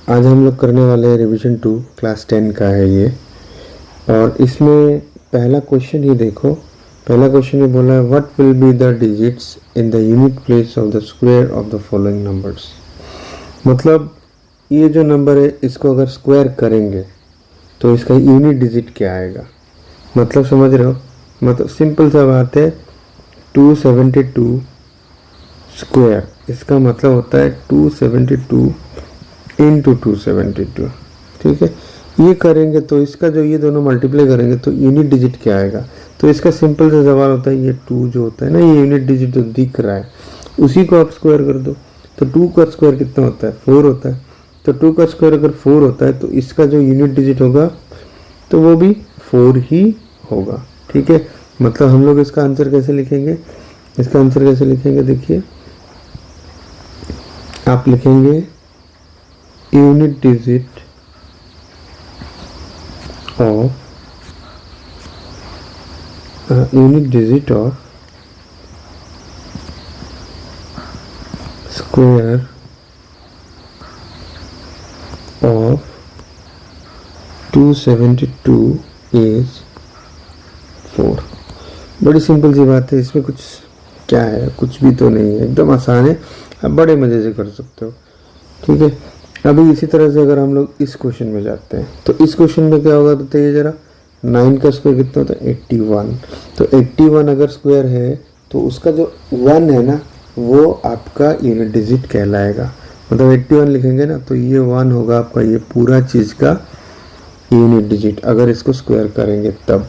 आज हम लोग करने वाले हैं रिवीजन 2 क्लास 10 का है ये। और इसमें पहला क्वेश्चन ही देखो। पहला क्वेश्चन ये बोला है what will be the digits in the unit place of the square of the following numbers. मतलब ये जो नंबर है इसको अगर स्क्वायर करेंगे तो इसका यूनिट डिजिट क्या आएगा। मतलब समझ रहे हो, मतलब सिंपल सा बात है 272 स्क्वायर, इसका मतलब होता है 272 इंटू 272। ठीक है, ये करेंगे तो इसका जो ये दोनों मल्टीप्लाई करेंगे तो यूनिट डिजिट क्या आएगा। तो इसका सिंपल सा सवाल होता है ये 2 जो होता है ना, ये यूनिट डिजिट जो दिख रहा है उसी को आप स्क्वायर कर दो। तो 2 का स्क्वायर कितना होता है 4 होता है। तो 2 का स्क्वायर अगर 4 होता है तो इसका जो यूनिट डिजिट होगा तो वो भी 4 ही होगा। ठीक है, मतलब हम लोग इसका आंसर कैसे लिखेंगे, इसका आंसर कैसे लिखेंगे देखिए, आप लिखेंगे unit digit of square of 272 is 4। बड़ी सिंपल सी बात है, इसमें कुछ क्या है, कुछ भी तो नहीं है, एकदम आसान है, आप बड़े मज़े से कर सकते हो। ठीक है, अभी इसी तरह से अगर हम लोग इस क्वेश्चन में जाते हैं तो इस क्वेश्चन में क्या होगा बताइए जरा। 9 का स्क्वायर कितना होता है 81। तो 81 अगर स्क्वायर है तो उसका जो 1 है ना वो आपका यूनिट डिजिट कहलाएगा। मतलब 81 लिखेंगे ना तो ये 1 होगा आपका ये पूरा चीज़ का यूनिट डिजिट अगर इसको स्क्वायर करेंगे तब।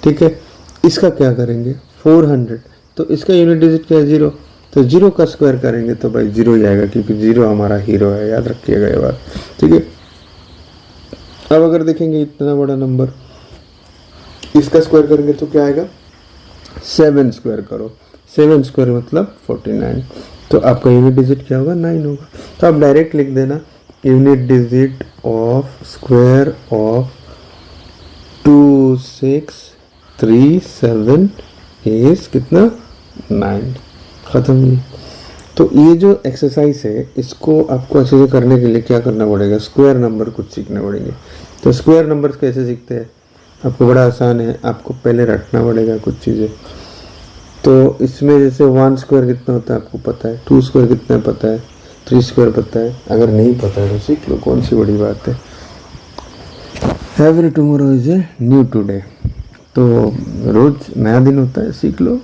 ठीक है, इसका क्या करेंगे 400, तो इसका यूनिट डिजिट क्या है 0। तो 0 का स्क्वायर करेंगे तो भाई 0 ही आएगा क्योंकि 0 हमारा हीरो है, याद रखिएगा ये बात। ठीक है, अब अगर देखेंगे इतना बड़ा नंबर इसका स्क्वायर करेंगे तो क्या आएगा 7 स्क्वायर करो, 7 स्क्वायर मतलब 49। तो आपका यूनिट डिजिट क्या होगा 9 होगा। तो आप डायरेक्ट लिख देना unit digit of square of 2637 is कितना 9। ख़त्म ही। तो ये जो एक्सरसाइज है इसको आपको अच्छे से करने के लिए क्या करना पड़ेगा, स्क्वायर नंबर कुछ सीखने पड़ेंगे। तो स्क्वायर नंबर्स कैसे सीखते हैं आपको बड़ा आसान है, आपको पहले रटना पड़ेगा कुछ चीज़ें। तो इसमें जैसे 1 स्क्वायर कितना होता है आपको पता है, 2 स्क्वायर कितना है पता है, 3 स्क्वायर पता है। अगर नहीं पता है तो सीख लो, कौन सी बड़ी बात है। Every tomorrow is a new today, तो रोज़ नया दिन होता है, सीख लो।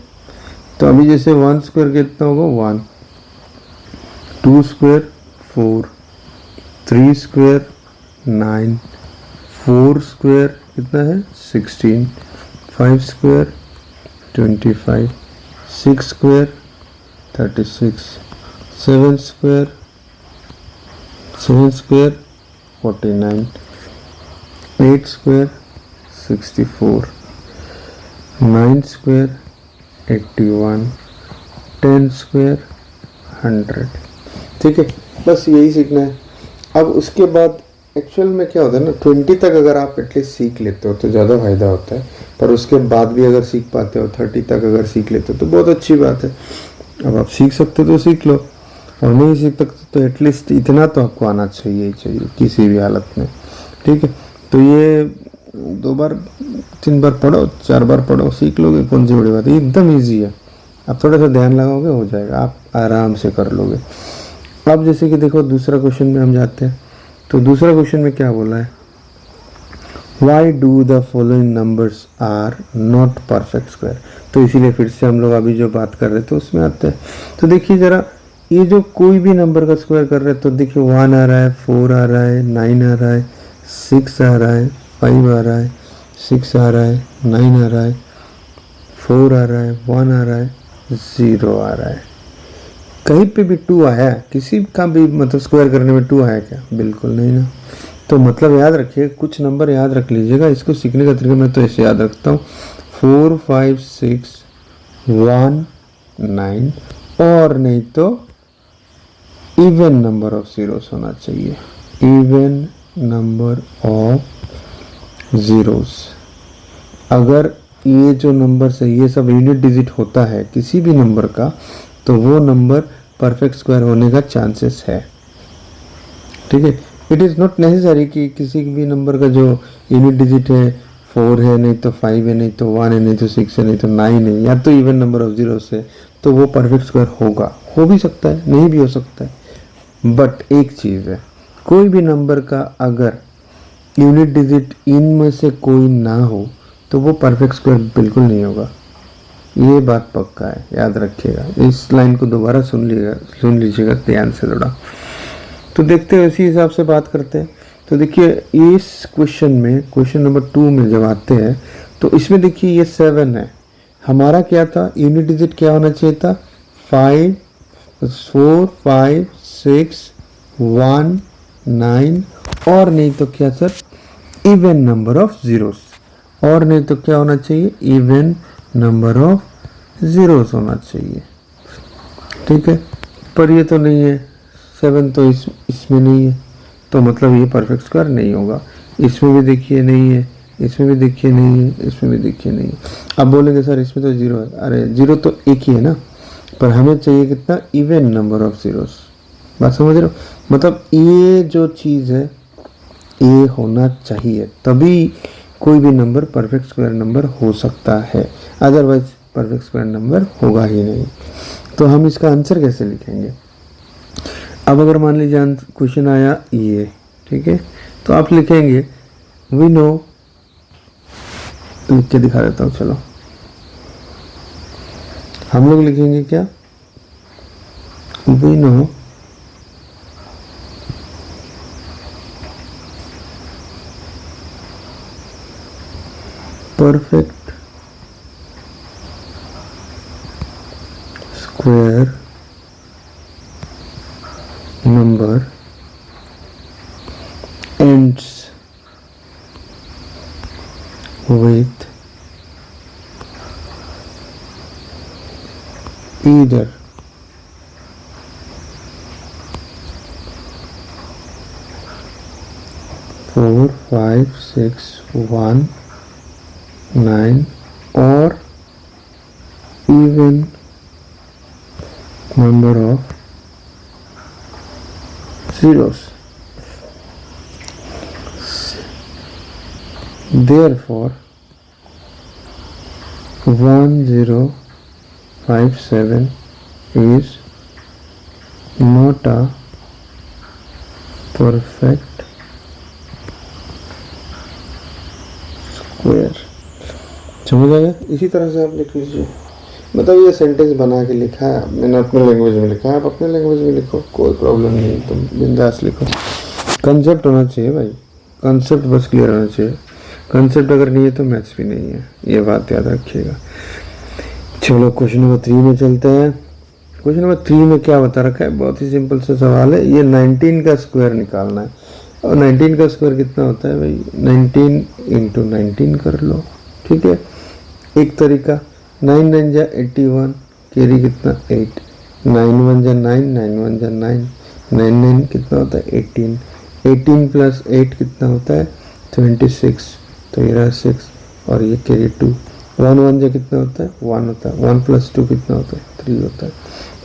तो अभी जैसे 1 स्क्वायर कितना होगा 1, 2 स्क्वायर 4, 3 स्क्वायर 9, 4 स्क्वायर कितना है 16, 5 square 25, 6 square 36, 7 square 49, 8 square 64, 9 square 81, 10 square 100। ठीक है, बस यही सीखना है। अब उसके बाद एक्चुअल में क्या होता है ना 20 तक अगर आप एटलीस्ट सीख लेते हो तो ज़्यादा फायदा होता है, पर उसके बाद भी अगर सीख पाते हो 30 तक अगर सीख लेते हो तो बहुत अच्छी बात है। अब आप सीख सकते हो तो सीख लो, और नहीं सीख सकते तो एटलीस्ट इतना तो आपको आना चाहिए ही चाहिए किसी भी हालत में। ठीक है, तो ये 2 बार 3 बार पढ़ो 4 बार पढ़ो, सीख लोगे, कौन सी बड़ी बात है, एकदम ईजी है। आप थोड़ा सा ध्यान लगाओगे हो जाएगा, आप आराम से कर लोगे। अब जैसे कि देखो दूसरा क्वेश्चन में हम जाते हैं। तो दूसरा क्वेश्चन में क्या बोला है, why do the following numbers are not perfect square. तो इसीलिए फिर से हम लोग अभी जो बात कर रहे थे उसमें आते हैं। तो देखिए ज़रा, ये जो कोई भी नंबर का स्क्वायर कर रहे हैं तो देखिए 1 आ रहा है, 4 आ रहा है, 9 आ रहा है, 6 आ रहा है, 5 आ रहा है, 6 आ रहा है, 9 आ रहा है, 4 आ रहा है, 1 आ रहा है, 0 आ रहा है। कहीं पे भी 2 आया है, किसी का भी मतलब स्क्वायर करने में 2 आया क्या, बिल्कुल नहीं ना। तो मतलब याद रखिए, कुछ नंबर याद रख लीजिएगा, इसको सीखने का तरीका मैं तो ऐसे याद रखता हूँ 4 5 6 1 9, और नहीं तो इवन नंबर ऑफ जीरोस होना चाहिए, इवन नंबर ऑफ जीरोस। अगर ये जो नंबर्स है ये सब यूनिट डिजिट होता है किसी भी नंबर का तो वो नंबर परफेक्ट स्क्वायर होने का चांसेस है। ठीक है, इट इज़ नॉट नेसेसरी कि किसी भी नंबर का जो यूनिट डिजिट है 4 है, नहीं तो 5 है, नहीं तो 1 है, नहीं तो 6 है, नहीं तो 9 है, या तो इवन नंबर ऑफ जीरोस है, तो वो परफेक्ट स्क्वायर होगा। हो भी सकता है, नहीं भी हो सकता है। बट एक चीज़ है, कोई भी नंबर का अगर यूनिट डिजिट इनमें से कोई ना हो तो वो परफेक्ट स्क्वायर बिल्कुल नहीं होगा। ये बात पक्का है, याद रखिएगा। इस लाइन को दोबारा सुन लीजिएगा ध्यान से थोड़ा। तो देखते हैं, उसी हिसाब से बात करते हैं। तो देखिए इस क्वेश्चन में, क्वेश्चन नंबर 2 में जब आते हैं तो इसमें देखिए ये 7 है। हमारा क्या था, यूनिट डिजिट क्या होना चाहिए था, 5 4 5 6 1 9, और नहीं तो क्या sir, even number of zeros, और नहीं तो क्या होना चाहिए, इवन नंबर ऑफ जीरोस होना चाहिए। ठीक है, पर ये तो नहीं है, 7 तो इसमें नहीं है, तो मतलब ये परफेक्ट स्क्वायर नहीं होगा। इसमें भी देखिए नहीं है, इसमें भी देखिए नहीं है, इसमें भी देखिए नहीं है। अब बोलेंगे सर इसमें तो जीरो है, अरे जीरो तो एक ही है ना, पर हमें चाहिए कितना, इवन नंबर ऑफ जीरोस। बात समझ रहे हो, मतलब ये जो चीज़ है ये होना चाहिए, तभी कोई भी नंबर परफेक्ट स्क्वायर नंबर हो सकता है, अदरवाइज परफेक्ट स्क्वायर नंबर होगा ही नहीं। तो हम इसका आंसर कैसे लिखेंगे। अब अगर मान लीजिए क्वेश्चन आया ये, ठीक है, तो आप लिखेंगे वी नो, लिख के दिखा देता हूँ, चलो हम लोग लिखेंगे क्या, we know perfect square number ends with either 4 5 6 1 9 or even number of zeros. Therefore 1057 is not a perfect square. समझ आया। इसी तरह से आप लिख लीजिए, मतलब ये सेंटेंस बना के लिखा है मैंने, अपने लैंग्वेज में लिखा है, आप अपने लैंग्वेज में लिखो, कोई प्रॉब्लम नहीं, तुम बिंदास लिखो। कंसेप्ट होना चाहिए भाई, कंसेप्ट बस क्लियर होना चाहिए। कंसेप्ट अगर नहीं है तो मैथ्स भी नहीं है, ये बात याद रखिएगा। चलो क्वेश्चन नंबर 3 में चलते हैं। क्वेश्चन नंबर 3 में क्या बता रखा है, बहुत ही सिंपल सा सवाल है। ये 19 का स्क्वायर निकालना है, और 19 का स्क्वायर कितना होता है भाई, 19 इंटू 19 कर लो, ठीक है। एक तरीका, 9 9 जा 81, कैरी कितना 8, 9 1 जा 9, 9 1 जा 9, 9 9 कितना होता है 18, 18 प्लस 8 कितना होता है 26, तो ये रहा 6 और ये कैरी 2, 1 1 जा कितना होता है 1 होता है, 1 प्लस 2 कितना होता है 3 होता है।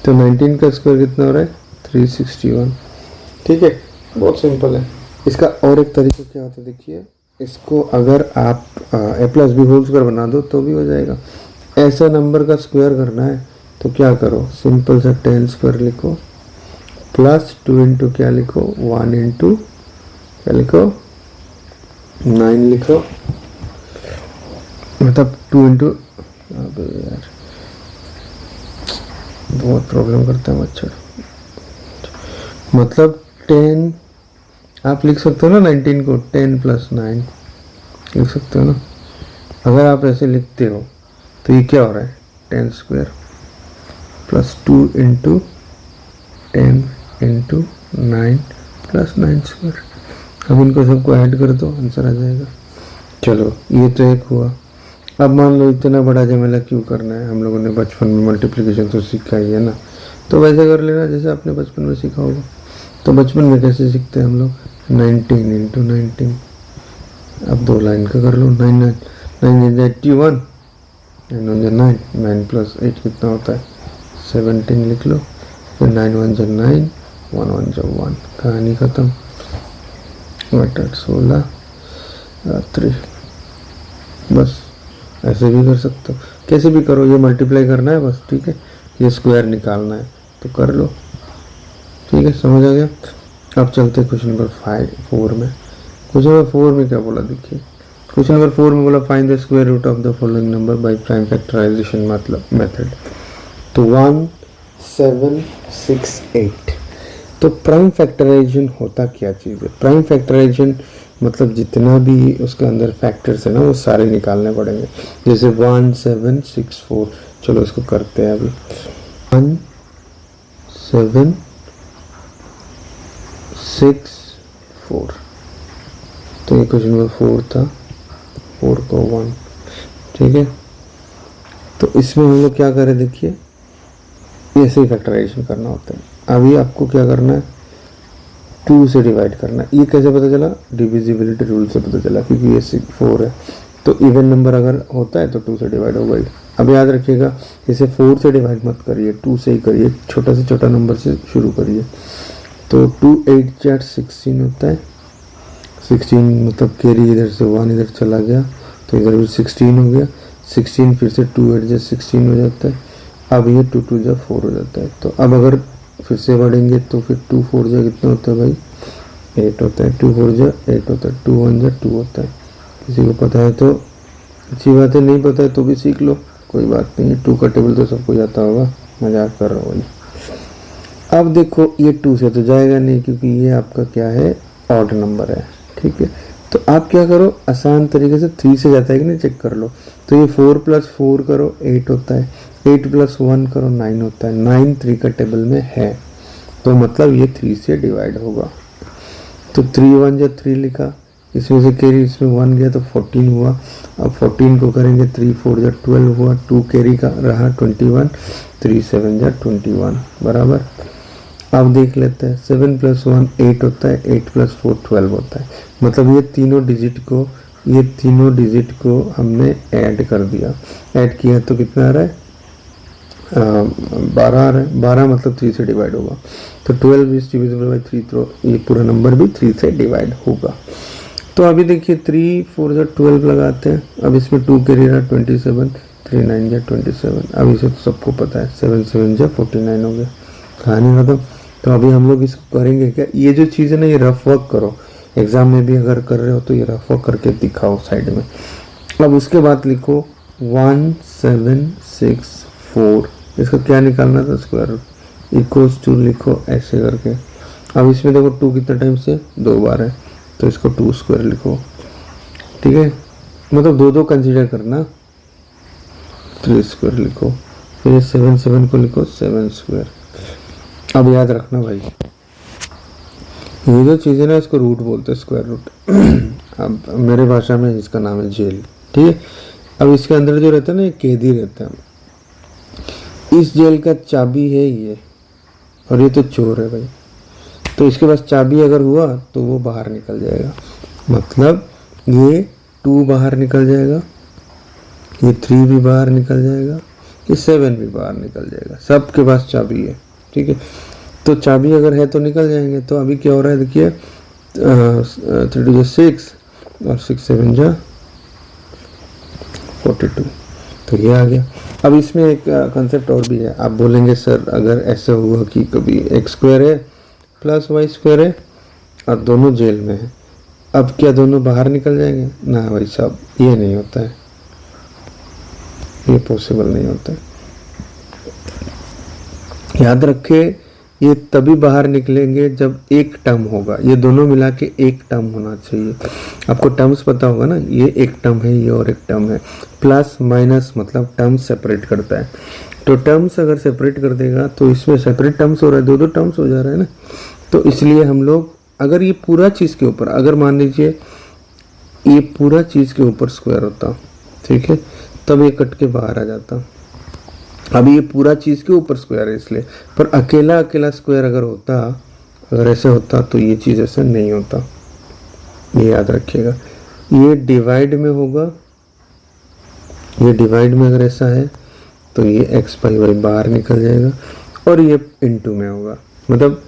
तो 19 का स्क्वायर कितना हो रहा है 361, ठीक है, बहुत सिंपल है। इसका और एक तरीका क्या होता है देखिए, इसको अगर आप ए प्लस बी होल स्क्वायर बना दो तो भी हो जाएगा। ऐसा नंबर का स्क्वायर करना है तो क्या करो, सिंपल सा 10 स्क्वायर लिखो, प्लस 2 इंटू क्या लिखो 1 इंटू क्या लिखो 9 लिखो, मतलब 2 इंटू, यार बहुत प्रॉब्लम करता है मच्छर, मतलब 10 आप लिख सकते हो ना 19 को 10 प्लस 9 लिख सकते हो ना। अगर आप ऐसे लिखते हो तो ये क्या हो रहा है 10 square plus 2 into 10 into 9 plus 9 square. अब इनको सबको ऐड कर दो, आंसर आ जाएगा। चलो ये तो एक हुआ। अब मान लो इतना बड़ा झमेला क्यों करना है, हम लोगों ने बचपन में मल्टीप्लिकेशन तो सीखा ही है ना, तो वैसे कर लेना जैसे आपने बचपन में सीखा होगा। तो बचपन में कैसे सीखते हैं हम लोग, 19 इंटू 19, अब 2 लाइन का कर लो, 9 9 9 81, 9 9 प्लस 8 कितना होता है 17 लिख लो, फिर 9 1 9, 1 1 1, कहानी ख़त्म। बटा 16 3। बस ऐसे भी कर सकते हो, कैसे भी करो, ये मल्टीप्लाई करना है बस, ठीक है। ये स्क्वायर निकालना है तो कर लो, ठीक है, समझ आ गया। अब चलते क्वेश्चन नंबर 4 में। क्वेश्चन नंबर 4 में क्या बोला देखिए, क्वेश्चन नंबर 4 में बोला find the square root of the following number by prime factorization मतलब मेथड। तो 1 7 6 8। तो प्राइम फैक्टराइजेशन होता क्या चीज़ है? प्राइम फैक्टराइजेशन मतलब जितना भी उसके अंदर फैक्टर्स है ना वो सारे निकालने पड़ेंगे। जैसे 1 7 6 4, चलो इसको करते हैं अभी। 1 7 6 4, तो ये क्वेश्चन नंबर 4 था, 4 को 1, ठीक है। तो इसमें हम लोग क्या करें देखिए, ऐसे ही फैक्टराइजेशन करना होता है। अभी आपको क्या करना है, 2 से डिवाइड करना है। ये कैसे पता चला? डिविजिबिलिटी रूल से पता चला, क्योंकि ये 4 है तो इवन नंबर अगर होता है तो 2 से डिवाइड होगा ही। अब याद रखिएगा, इसे 4 से डिवाइड मत करिए, 2 से ही करिए, छोटा से छोटा नंबर से शुरू करिए। तो 2 8 4 16 होता है, 16 मतलब कैरी इधर से 1 इधर चला गया तो इधर भी 16 हो गया, 16 फिर से 2 8 16 हो जाता है। अब ये 2 2 4 हो जाता है। तो अब अगर फिर से बढ़ेंगे तो फिर 2 4 कितना होता है भाई? 8 होता है। 2 4 8 होता है, 2 1 2 होता है। किसी को पता है तो अच्छी बात है, नहीं पता है तो भी सीख लो, कोई बात नहीं। 2 का टेबल तो सबको जाता होगा, मजाक कर रहा हूँ। अब देखो ये 2 से तो जाएगा नहीं, क्योंकि ये आपका क्या है, ऑड नंबर है, ठीक है। तो आप क्या करो, आसान तरीके से 3 से जाता है कि नहीं चेक कर लो। तो ये 4 + 4 करो 8 होता है, 8 + 1 करो 9 होता है, 9 3 का टेबल में है, तो मतलब ये 3 से डिवाइड होगा। तो 3 1 3 लिखा, इसमें से कैरी इसमें 1 गया तो 14 हुआ। अब 14 को करेंगे 3 4 12 हुआ, 2 कैरी का रहा 21, 3 7 21 बराबर। अब देख लेते हैं, 7 + 1 8 होता है, 8 + 4 12 होता है। मतलब ये तीनों डिजिट को हमने ऐड कर दिया, ऐड किया तो कितना आ रहा है, 12 आ रहा है। 12 मतलब 3 से डिवाइड होगा। तो 12 इज डिविजिबल बाय 3, तो ये पूरा नंबर भी 3 से डिवाइड होगा। तो अभी देखिए 3 4 12 लगाते हैं। अब इसमें 2 कैरी रहा 27, 3 9 27। अब इसे तो सबको पता है, 7 7 49 हो गया, कहानी खत्म। तो अभी हम लोग इसको करेंगे क्या, ये जो चीज़ है ना ये रफ वर्क करो, एग्जाम में भी अगर कर रहे हो तो ये रफ वर्क करके दिखाओ साइड में। अब उसके बाद लिखो 1 7 6 4, इसका क्या निकालना था, स्क्वायर रूट इक्वल्स टू लिखो ऐसे करके। अब इसमें देखो 2 कितना टाइम से 2 बार है, तो इसको 2 स्क्वायर लिखो, ठीक है। मतलब 2 2 कंसिडर करना, 3 स्क्वायर लिखो, फिर 7 7 को लिखो 7 स्क्वायर। अब याद रखना भाई, ये जो चीज़ है ना इसको रूट बोलते हैं, स्क्वायर रूट। अब मेरे भाषा में इसका नाम है जेल, ठीक है। अब इसके अंदर जो रहता है ना, ये कैदी रहता है। इस जेल का चाबी है ये, और ये तो चोर है भाई। तो इसके पास चाबी अगर हुआ तो वो बाहर निकल जाएगा, मतलब ये 2 बाहर निकल जाएगा, ये 3 भी बाहर निकल जाएगा, ये 7 भी बाहर निकल जाएगा, सबके पास चाबी है, ठीक है। तो चाबी अगर है तो निकल जाएंगे। तो अभी क्या हो रहा है देखिए, 3 2 6 और 6 7 42, तो ये आ गया। अब इसमें एक कंसेप्ट और भी है। आप बोलेंगे सर अगर ऐसा हुआ कि कभी एक्स स्क्वायर है प्लस वाई स्क्वायर है और दोनों जेल में है, अब क्या दोनों बाहर निकल जाएंगे? ना भाई साहब, ये नहीं होता है, ये पॉसिबल नहीं होता है। याद रखे, ये तभी बाहर निकलेंगे जब एक टर्म होगा, ये दोनों मिला के एक टर्म होना चाहिए। आपको टर्म्स पता होगा ना, ये एक टर्म है, ये और एक टर्म है। प्लस माइनस मतलब टर्म सेपरेट करता है। तो टर्म्स अगर सेपरेट कर देगा तो इसमें सेपरेट टर्म्स हो रहा है, 2 2 टर्म्स हो जा रहा है ना। तो इसलिए हम लोग अगर ये पूरा चीज़ के ऊपर, अगर मान लीजिए ये पूरा चीज़ के ऊपर स्क्वायर होता, ठीक है, तब ये कट के बाहर आ जाता। अभी ये पूरा चीज़ के ऊपर स्क्वायर है इसलिए, पर अकेला अकेला स्क्वायर अगर होता, अगर ऐसे होता तो ये चीज़ ऐसा नहीं होता, ये याद रखिएगा। ये डिवाइड में होगा, ये डिवाइड में अगर ऐसा है तो ये x बाई वाई बाहर निकल जाएगा, और ये इनटू में होगा, मतलब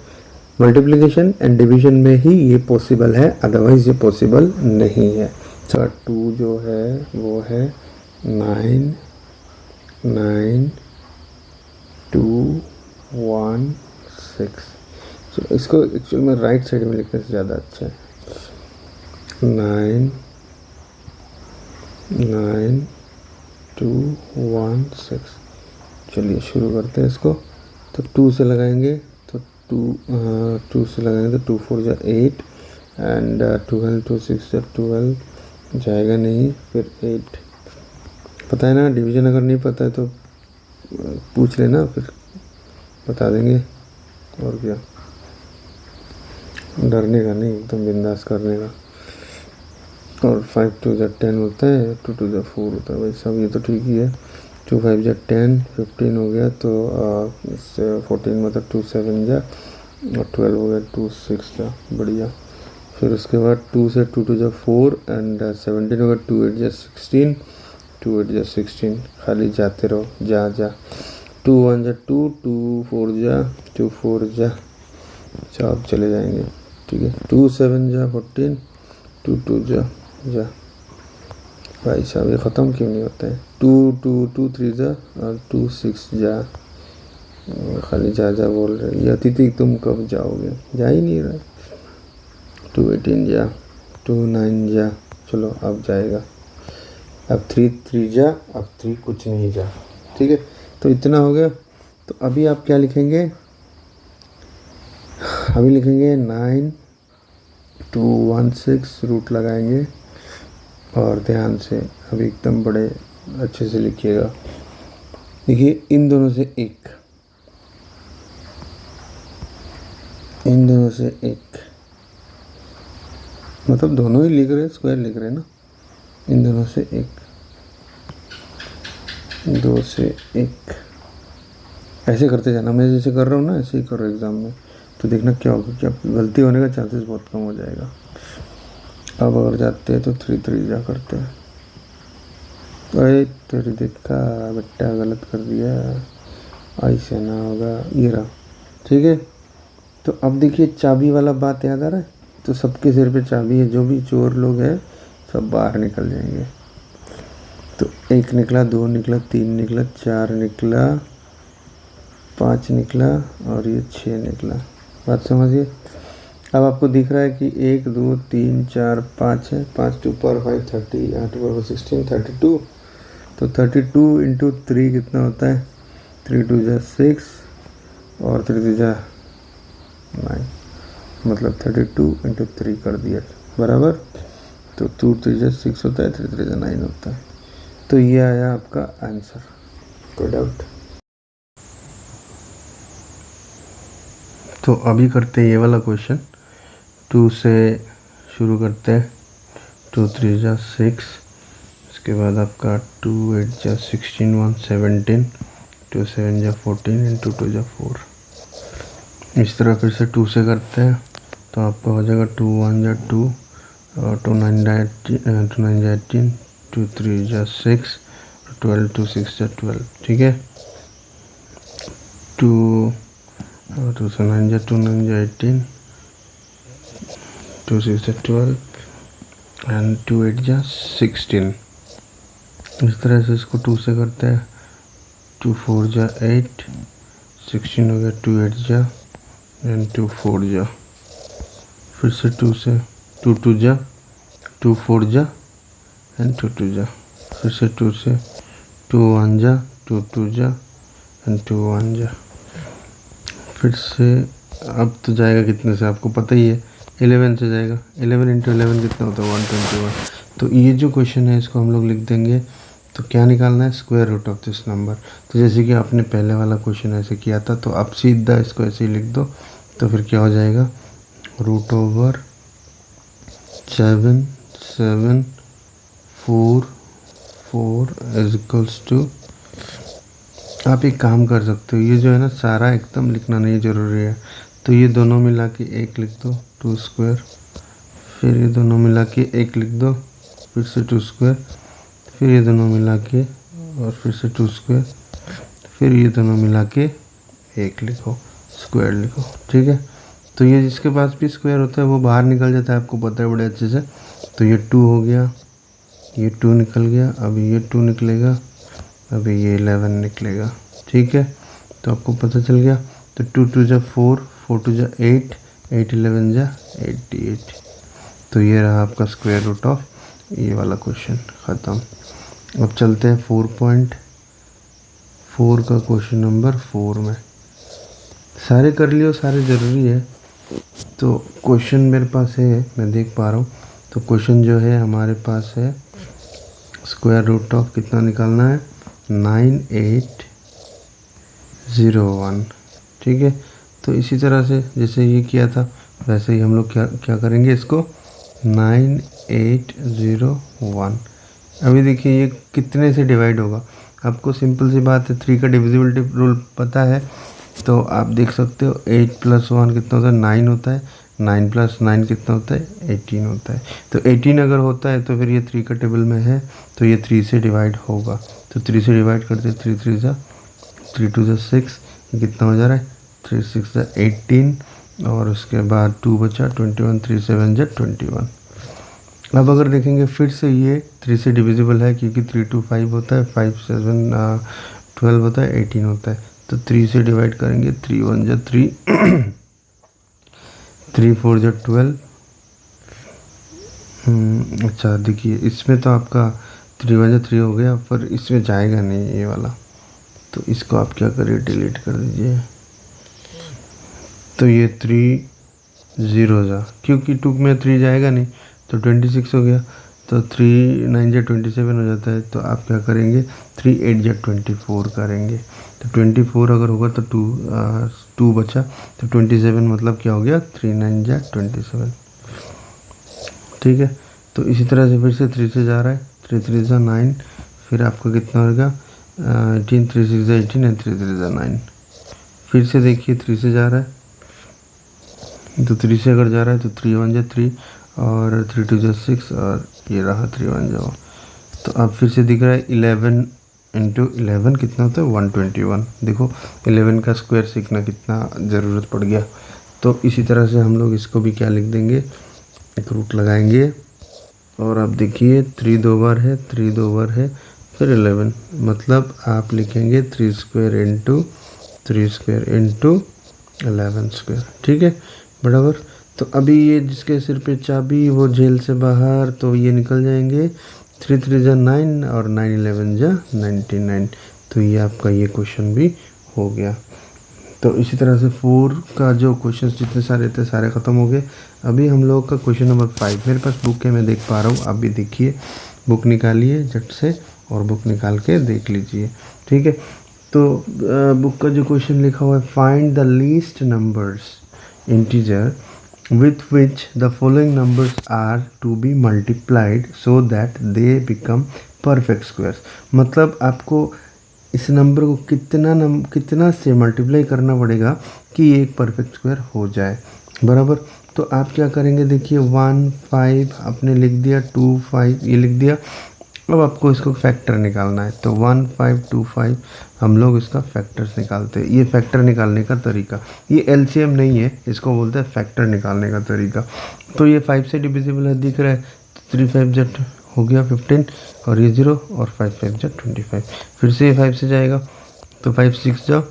मल्टीप्लिकेशन एंड डिवीजन में ही ये पॉसिबल है, अदरवाइज ये पॉसिबल नहीं है। तो 2 जो है वो है 9 9 2 1 6। तो इसको एक्चुअल में राइट साइड में लिखने से ज़्यादा अच्छा है। 9 9 2 1 6। चलिए शुरू करते हैं इसको। तो 2 से लगाएंगे तो 2 से लगाएंगे तो 2 4 जा 8 एंड 12 2 6 जा 12 जाएगा नहीं, फिर 8। पता है ना, डिवीजन अगर नहीं पता है तो पूछ लेना, फिर बता देंगे। और क्या, डरने का नहीं, एकदम बिंदास करने का। और 5 2 जा 10 होता है, 2 2 जा 4 होता है। भाई सब ये तो ठीक ही है। 2 5 जा 10, 15 हो गया तो 14 मतलब 2 7 जा और 12 हो गया 2 6 जा, बढ़िया। फिर उसके बाद 2 से 2 2 जा 4 एंड 17 हो गया 2 8 जा 16, 2 8 जा 16। खाली जाते रहो, जा जा। 2 1 जा 2, 2 4 जा 2 4 जा, अच्छा अब चले जाएंगे, ठीक है। 2 7 जा 14, 2 2 जा जा। भाई साहब ये ख़त्म क्यों नहीं होता है। 2 2 2 3 जा और 2 6 जा। खाली जा जा बोल रहे, ये अतिथि तुम कब जाओगे, जा ही नहीं रहा। 2 18 जा, 2 9 जा, चलो अब जाएगा। अब 3 3 जा, अब 3 कुछ नहीं जा, ठीक है। तो इतना हो गया। तो अभी आप क्या लिखेंगे, अभी लिखेंगे 9 2 1 6, रूट लगाएंगे। और ध्यान से अभी एकदम बड़े अच्छे से लिखिएगा। देखिए इन दोनों से एक, इन दोनों से एक, मतलब दोनों ही लिख रहे, स्क्वायर लिख रहे हैं ना। इन दोनों से एक, 2 से 1, ऐसे करते जाना। मैं जैसे कर रहा हूँ ना, ऐसे ही करो एग्ज़ाम में, तो देखना क्या होगा, क्या गलती होने का चांसेस बहुत कम हो जाएगा। अब अगर जाते हैं तो 3 3 जा करते हैं। अरे तेरी देखा बेटा, गलत कर दिया, ऐसे ना होगा, ये रहा, ठीक है। तो अब देखिए चाबी वाला बात याद आ रहा है। तो सबके सिर पे चाबी है, जो भी चोर लोग हैं सब बाहर निकल जाएंगे। तो 1 निकला, 2 निकला, 3 निकला, 4 निकला, 5 निकला और ये 6 निकला। बात समझिए। अब आपको दिख रहा है कि 1 2 3 4 5 है, 5 2 पर 5 30, 8 पर 16 32। तो 32 इंटू 3 कितना होता है, 3 2 जा 6 और 3 2 जा 9, मतलब 32 इंटू 3 कर दिया बराबर। तो 2 3 जा 6 होता है, 3 3 जा 9 होता है। तो ये आया आपका आंसर। कोई डाउट? तो अभी करते हैं ये वाला क्वेश्चन। 2 से शुरू करते हैं। 2 3 जा 6, उसके बाद आपका 2 8 जा 16 1 17, 2 7 जा 14 एंड 2 2 जा 4। इस तरह फिर से 2 से करते हैं तो आपका हो जाएगा 2 1 जा 2 और 2 9 जा 18, 2 3 जा 6, 12 2 6 जा 12, ठीक है। 2 2 से 9 जा 2 9 जा 18, 2 6 जा 12 एंड 2 8 जा 16। इस तरह से इसको 2 से करते हैं। 2 4 जा 8, 16 हो गया, 2 8 जा एंड 2 4 जा। फिर से 2 से 2 2 जा, 2 4 जा एंड 2 2 जा। फिर से 2 से 2 1 जा, 2 2 जा एंड 2 1 जा। फिर से अब तो जाएगा कितने से आपको पता ही है, 11 से जाएगा। 11 इंटू 11 कितना होता है, 121। तो ये जो क्वेश्चन है इसको हम लोग लिख देंगे। तो क्या निकालना है, square root of this number. तो जैसे कि आपने पहले वाला क्वेश्चन ऐसे किया था, तो आप सीधा इसको ऐसे ही लिख दो। तो फिर क्या हो जाएगा, root over 7 7 4 4 is equals to. आप एक काम कर सकते हो, ये जो है ना सारा एकदम लिखना नहीं ज़रूरी है। तो ये दोनों मिला के 1 लिख दो, 2 स्क्वायर। फिर ये दोनों मिला के 1 लिख दो, फिर से 2 स्क्वायर। फिर ये दोनों मिला के और फिर से 2 स्क्वायर। फिर ये दोनों मिला के 1 लिखो, स्क्वायर लिखो, ठीक है। तो ये जिसके पास भी स्क्वायर होता है वो बाहर निकल जाता है, आपको पता है बड़े अच्छे से। तो ये 2 हो गया, ये 2 निकल गया, अभी ये 2 निकलेगा, अभी ये 11 निकलेगा। ठीक है, तो आपको पता चल गया। तो 2 2 जा 4, 4 2 जा 8, 8 11 जा 88। तो ये रहा आपका स्क्वायर रूट ऑफ ये वाला क्वेश्चन, ख़त्म। अब चलते हैं 4.4 का क्वेश्चन नंबर 4 में। सारे कर लियो, सारे ज़रूरी है। तो क्वेश्चन मेरे पास है, मैं देख पा रहा हूँ। तो क्वेश्चन जो है हमारे पास है स्क्वायर रूट ऑफ कितना निकालना है, 9801। ठीक है, तो इसी तरह से जैसे ये किया था वैसे ही हम लोग क्या क्या करेंगे इसको, 9801। अभी देखिए ये कितने से डिवाइड होगा, आपको सिंपल सी बात है, 3 का डिविजिबिलिटी रूल पता है। तो आप देख सकते हो 8 + 1 कितना होता है, 9 होता है, 9 + 9 कितना होता है, 18 होता है। तो 18 अगर होता है तो फिर ये 3 का टेबल में है, तो ये 3 से डिवाइड होगा। तो 3 से डिवाइड करते, 3 3 जा 3 2 जा 6, ये कितना हो जा रहा है, 3 6 जा 18, और उसके बाद 2 बचा 21, 3 7 जा 21। अब अगर देखेंगे फिर से ये 3 से डिविजिबल है, क्योंकि 3 2 5 होता है, 5 7 12 होता है, 18 होता है। तो 3 से डिवाइड करेंगे, 3 1 जा 3, 3 4 जा 12। अच्छा देखिए इसमें तो आपका 3 1 जा 3 हो गया, पर इसमें जाएगा नहीं ये वाला, तो इसको आप क्या करिए, डिलीट कर दीजिए। तो ये 3 0 जा, क्योंकि 2 में 3 जाएगा नहीं, तो 26 हो गया। तो 3 9 जा 27 हो जाता है। तो आप क्या करेंगे, 3 8 जा 24 करेंगे। तो 24 अगर होगा तो 2 बचा, तो 27 मतलब क्या हो गया, 3 9 जा 27। ठीक है, तो इसी तरह से फिर से 3 से जा रहा है, 3 3 जा 9, फिर आपका कितना होगा, 18 3 6 जा 18 एंड 3 3 जा 9। फिर से देखिए 3 से जा रहा है, तो 3 से अगर जा रहा है तो 3 1 जा 3, और 3 2 जा 6, और ये रहा 3 1 जा। तो अब फिर से दिख रहा है 11 × 11 कितना होता है, 121। देखो 11 का स्क्वायर सीखना कितना ज़रूरत पड़ गया। तो इसी तरह से हम लोग इसको भी क्या लिख देंगे, एक रूट लगाएंगे। और अब देखिए 3 2 बार है, 3 2 बार है, फिर 11, मतलब आप लिखेंगे 3 स्क्वायर × 3 स्क्वायर × 11 स्क्वायर। ठीक है, बराबर। तो अभी ये जिसके सिर पे चाबी वो जेल से बाहर, तो ये निकल जाएंगे, 3 3 जा 9, और 9 11 जा 99। तो ये आपका ये क्वेश्चन भी हो गया। तो इसी तरह से 4 का जो क्वेश्चन जितने सारे थे सारे ख़त्म हो गए। अभी हम लोग का क्वेश्चन नंबर 5, मेरे पास बुक है, मैं देख पा रहा हूँ, आप भी देखिए, बुक निकालिए झट से और बुक निकाल के देख लीजिए। ठीक है, तो बुक का जो क्वेश्चन लिखा हुआ है, find the least numbers integer with which the following numbers are to be multiplied so that they become perfect squares। मतलब आपको इस नंबर को कितना से मल्टीप्लाई करना पड़ेगा कि ये एक परफेक्ट स्क्वायर हो जाए, बराबर। तो आप क्या करेंगे, देखिए 1 5 आपने लिख दिया, 2 5 ये लिख दिया। अब आपको इसको फैक्टर निकालना है, तो 1 5 2 5 हम लोग इसका फैक्टर्स निकालते हैं। ये फैक्टर निकालने का तरीका, ये एलसीएम नहीं है, इसको बोलते हैं फैक्टर निकालने का तरीका। तो ये 5 से डिविजिबल है, दिख रहा है, 3 5 जा हो गया 15, और ये 0, और 5 5 जा 25। फिर से ये 5 से जाएगा, तो 5 6 जा,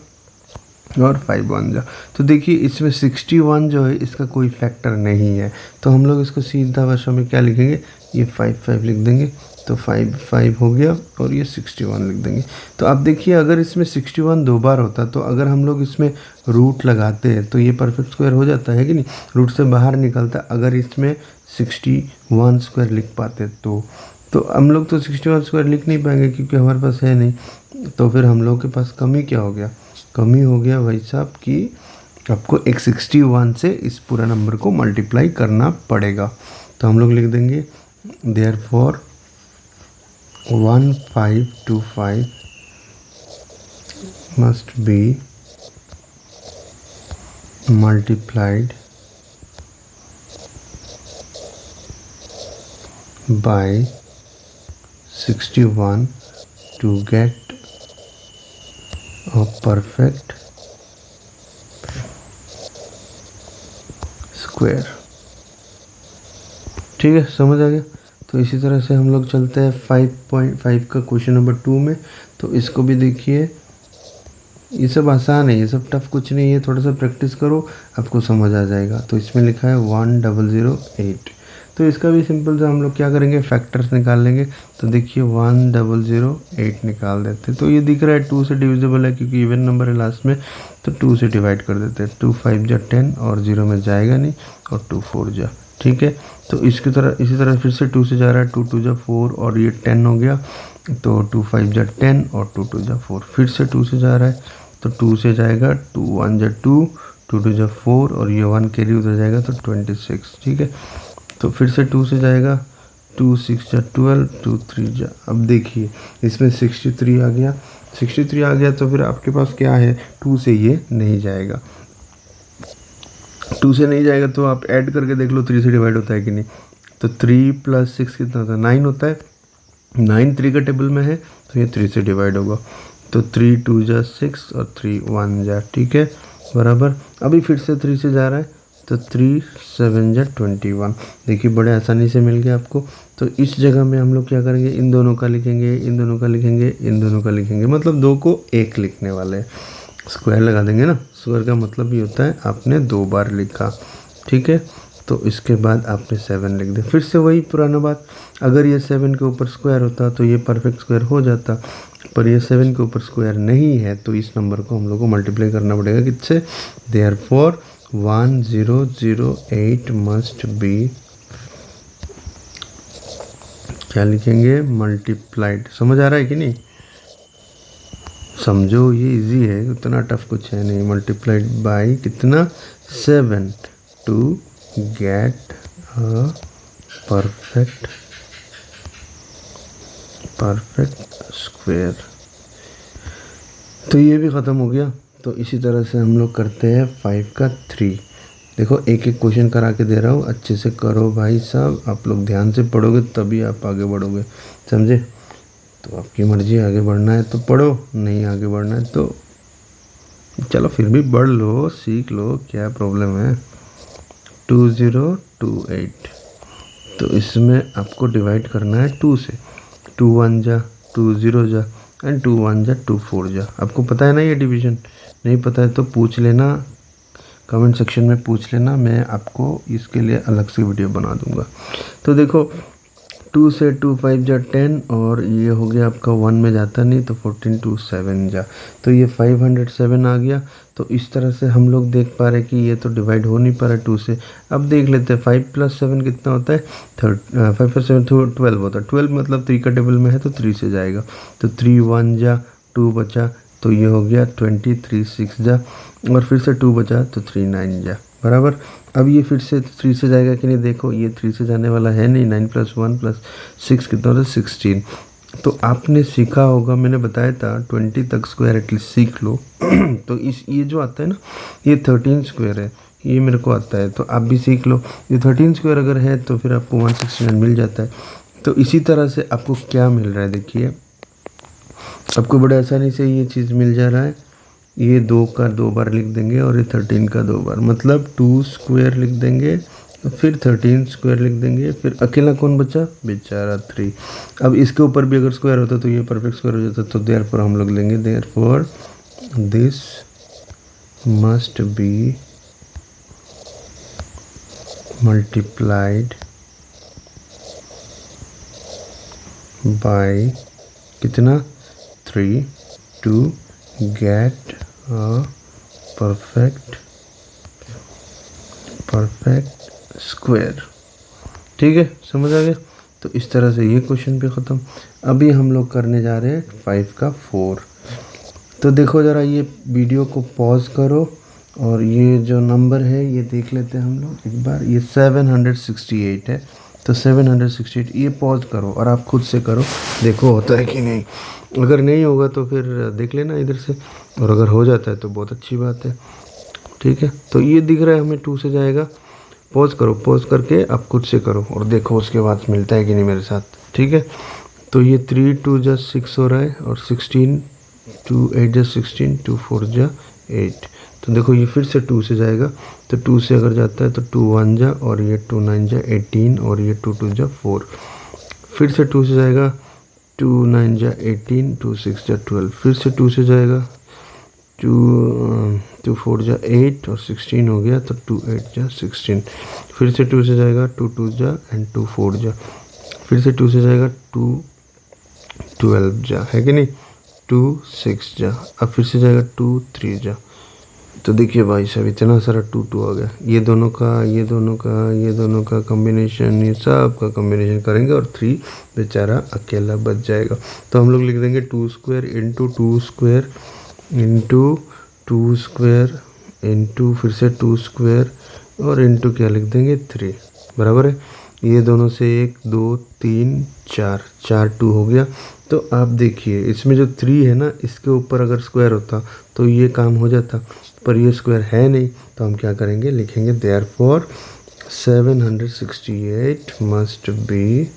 और 5 1 जा। तो देखिए इसमें 61 जो है इसका कोई फैक्टर नहीं है, तो हम लोग इसको सीधा भाषा में क्या लिखेंगे, ये 5 5 लिख देंगे। तो 5 5 हो गया, और ये 61 लिख देंगे। तो आप देखिए अगर इसमें 61 2 बार होता, तो अगर हम लोग इसमें रूट लगाते हैं तो ये परफेक्ट स्क्वायर हो जाता है कि नहीं, रूट से बाहर निकलता। अगर इसमें 61 स्क्वायर लिख पाते तो हम लोग तो 61 स्क्वायर लिख नहीं पाएंगे, क्योंकि हमारे पास है नहीं। तो फिर हम लोग के पास कमी क्या हो गया, कमी हो गया भाई साहब कि आपको एक 61 से इस पूरा नंबर को मल्टीप्लाई करना पड़ेगा। तो हम लोग लिख देंगे therefore 1525 must be multiplied by 61 to get a perfect square. ठीक है, समझ आ गया। तो इसी तरह से हम लोग चलते हैं 5.5 का क्वेश्चन नंबर 2 में। तो इसको भी देखिए, ये सब आसान है, ये सब टफ कुछ नहीं है, थोड़ा सा प्रैक्टिस करो आपको समझ आ जाएगा। तो इसमें लिखा है 1008। तो इसका भी सिंपल से हम लोग क्या करेंगे, फैक्टर्स निकाल लेंगे। तो देखिए 1008 निकाल देते, तो ये दिख रहा है 2 से डिविजिबल है क्योंकि इवन नंबर है लास्ट में, तो 2 से डिवाइड कर देते हैं। 2 5 जा 10 और 0 में जाएगा नहीं, और 2 4 जा। ठीक है, तो इसकी तरह इसी तरह फिर से 2 से जा रहा है, 2 2 जा 4 और ये 10 हो गया, तो 2 5 जा 10 और 2 2 जा 4। फिर से 2 से जा रहा है, तो 2 से जाएगा, 2 1 जा 2, 2 2 जा 4 और ये 1 कैरी उधर जाएगा तो 26। ठीक है, तो फिर से 2 से जाएगा, 2 6 जा 12, 2 3 जा, अब देखिए इसमें 63 आ गया। 63 आ गया तो फिर आपके पास क्या है, 2 से ये नहीं जाएगा। 2 से नहीं जाएगा तो आप ऐड करके देख लो 3 से डिवाइड होता है कि नहीं। तो 3 + 6 कितना होता है, 9 होता है। 9 3 का टेबल में है, तो ये 3 से डिवाइड होगा। तो 3 2 जा 6 और 3 1 जा। ठीक है, बराबर। अभी फिर से 3 से जा रहा है, तो 3 7 जा 21। देखिए बड़े आसानी से मिल गया आपको। तो इस जगह में हम लोग क्या करेंगे, इन दोनों का लिखेंगे, इन दोनों का लिखेंगे, इन दोनों का लिखेंगे, मतलब 2 को 1 लिखने वाले हैं। स्क्वायर लगा देंगे ना, स्क्वायर का मतलब ये होता है आपने 2 बार लिखा। ठीक है, तो इसके बाद आपने 7 लिख दिया। फिर से वही पुराना बात, अगर ये 7 के ऊपर स्क्वायर होता तो ये परफेक्ट स्क्वायर हो जाता, पर ये 7 के ऊपर स्क्वायर नहीं है, तो इस नंबर को हम लोग को मल्टीप्लाई करना पड़ेगा किससे, देयरफॉर 1008 मस्ट बी, क्या लिखेंगे, मल्टीप्लाइड। समझ आ रहा है कि नहीं, समझो ये इजी है, उतना टफ कुछ है नहीं। मल्टीप्लाइड बाय कितना, 7 to get a perfect square. तो ये भी ख़त्म हो गया। तो इसी तरह से हम लोग करते हैं 5 का 3। देखो एक एक क्वेश्चन करा के दे रहा हूँ, अच्छे से करो भाई साहब, आप लोग ध्यान से पढ़ोगे तभी आप आगे बढ़ोगे, समझे। तो आपकी मर्जी, आगे बढ़ना है तो पढ़ो, नहीं आगे बढ़ना है तो चलो फिर भी बढ़ लो, सीख लो, क्या प्रॉब्लम है। 2028, तो इसमें आपको डिवाइड करना है 2 से। 2 1 जा 2 0 जा एंड 2 1 जा 2 4 जा। आपको पता है ना ये डिवीज़न, नहीं पता है तो पूछ लेना, कमेंट सेक्शन में पूछ लेना, मैं आपको इसके लिए अलग से वीडियो बना दूंगा। तो देखो 2 से 2 5 जा 10 और ये हो गया आपका 1 में जाता नहीं, तो 14 2 7 जा, तो ये 507 आ गया। तो इस तरह से हम लोग देख पा रहे हैं कि ये तो डिवाइड हो नहीं पा रहा है 2 से। अब देख लेते हैं 5 + 7 कितना होता है, 5 + 7 12 होता है। 12 मतलब 3 का टेबल में है तो 3 से जाएगा, तो 3 1 जा 2 बचा, तो ये हो गया 20 3 6 जा, और फिर से 2 बचा तो 3 9 जा, बराबर। अब ये फिर से 3 से जाएगा कि नहीं, देखो ये 3 से जाने वाला है नहीं। 9 + 1 + 6 कितना होता है, 16। तो आपने सीखा होगा, मैंने बताया था 20 तक स्क्वायर एटलीस्ट सीख लो। तो इस ये जो आता है ना, ये 13 स्क्वायर है, ये मेरे को आता है, तो आप भी सीख लो। ये 13 स्क्वायर अगर है तो फिर आपको 169 मिल जाता है। तो इसी तरह से आपको क्या मिल रहा है, देखिए आपको बड़े आसानी से ये चीज़ मिल जा रहा है। ये 2 का 2 बार लिख देंगे और ये 13 का 2 बार, मतलब 2 स्क्वायर लिख देंगे, तो फिर 13 स्क्वायर लिख देंगे, फिर अकेला कौन बचा, बेचारा 3। अब इसके ऊपर भी अगर स्क्वायर होता तो ये परफेक्ट स्क्वायर हो जाता, तो देयरफॉर हम लोग लेंगे, therefore this must be multiplied by कितना, 3 to get a perfect square. ठीक है, समझ आ गया। तो इस तरह से ये क्वेश्चन भी ख़त्म। अभी हम लोग करने जा रहे हैं 5 का 4। तो देखो ज़रा, ये वीडियो को पॉज करो और ये जो नंबर है ये देख लेते हैं हम लोग एक बार। ये 768 है, तो 768 ये पॉज करो और आप खुद से करो, देखो होता है कि नहीं। अगर नहीं होगा तो फिर देख लेना इधर से, और अगर हो जाता है तो बहुत अच्छी बात है। ठीक है, तो ये दिख रहा है हमें 2 से जाएगा। पॉज करो, पॉज करके आप खुद से करो और देखो उसके बाद मिलता है कि नहीं मेरे साथ। ठीक है, तो ये 3 2 जा 6 हो रहा है, और 16 2 8 जा 16 2 4 जा 8, तो देखो ये फिर से 2 से जाएगा, तो 2 से अगर जाता है तो 2 1 जा, और ये 2 9 जा 18, और ये 2 2 जा 4। फिर से 2 से जाएगा, 2 9 जा 18, 2 6 जा 12। फिर से 2 से जाएगा, 2 4 जा 8 और 16 हो गया, तो 2 8 जा 16। फिर से 2 से जाएगा, 2 2 जा एंड 2 4 जा। फिर से 2 से जाएगा, 2 12 जा, है कि नहीं, 2 6 जा। अब फिर से जाएगा 2 3 जा। तो देखिए भाई साहब इतना सारा 2 2 आ गया। ये दोनों का, ये दोनों का, ये दोनों का कॉम्बिनेशन, ये सब का कॉम्बिनेशन करेंगे और 3 बेचारा अकेला बच जाएगा। तो हम लोग लिख देंगे 2 square into 2 square into 2 square into फिर से 2 स्क्वायर और इंटू क्या लिख देंगे 3, बराबर है। ये दोनों से 1 2 3 4, 4 2 हो गया। तो आप देखिए इसमें जो 3 है ना, इसके ऊपर अगर स्क्वायर होता तो ये काम हो जाता, पर ये स्क्वायर है नहीं, तो हम क्या करेंगे, लिखेंगे therefore 768 must be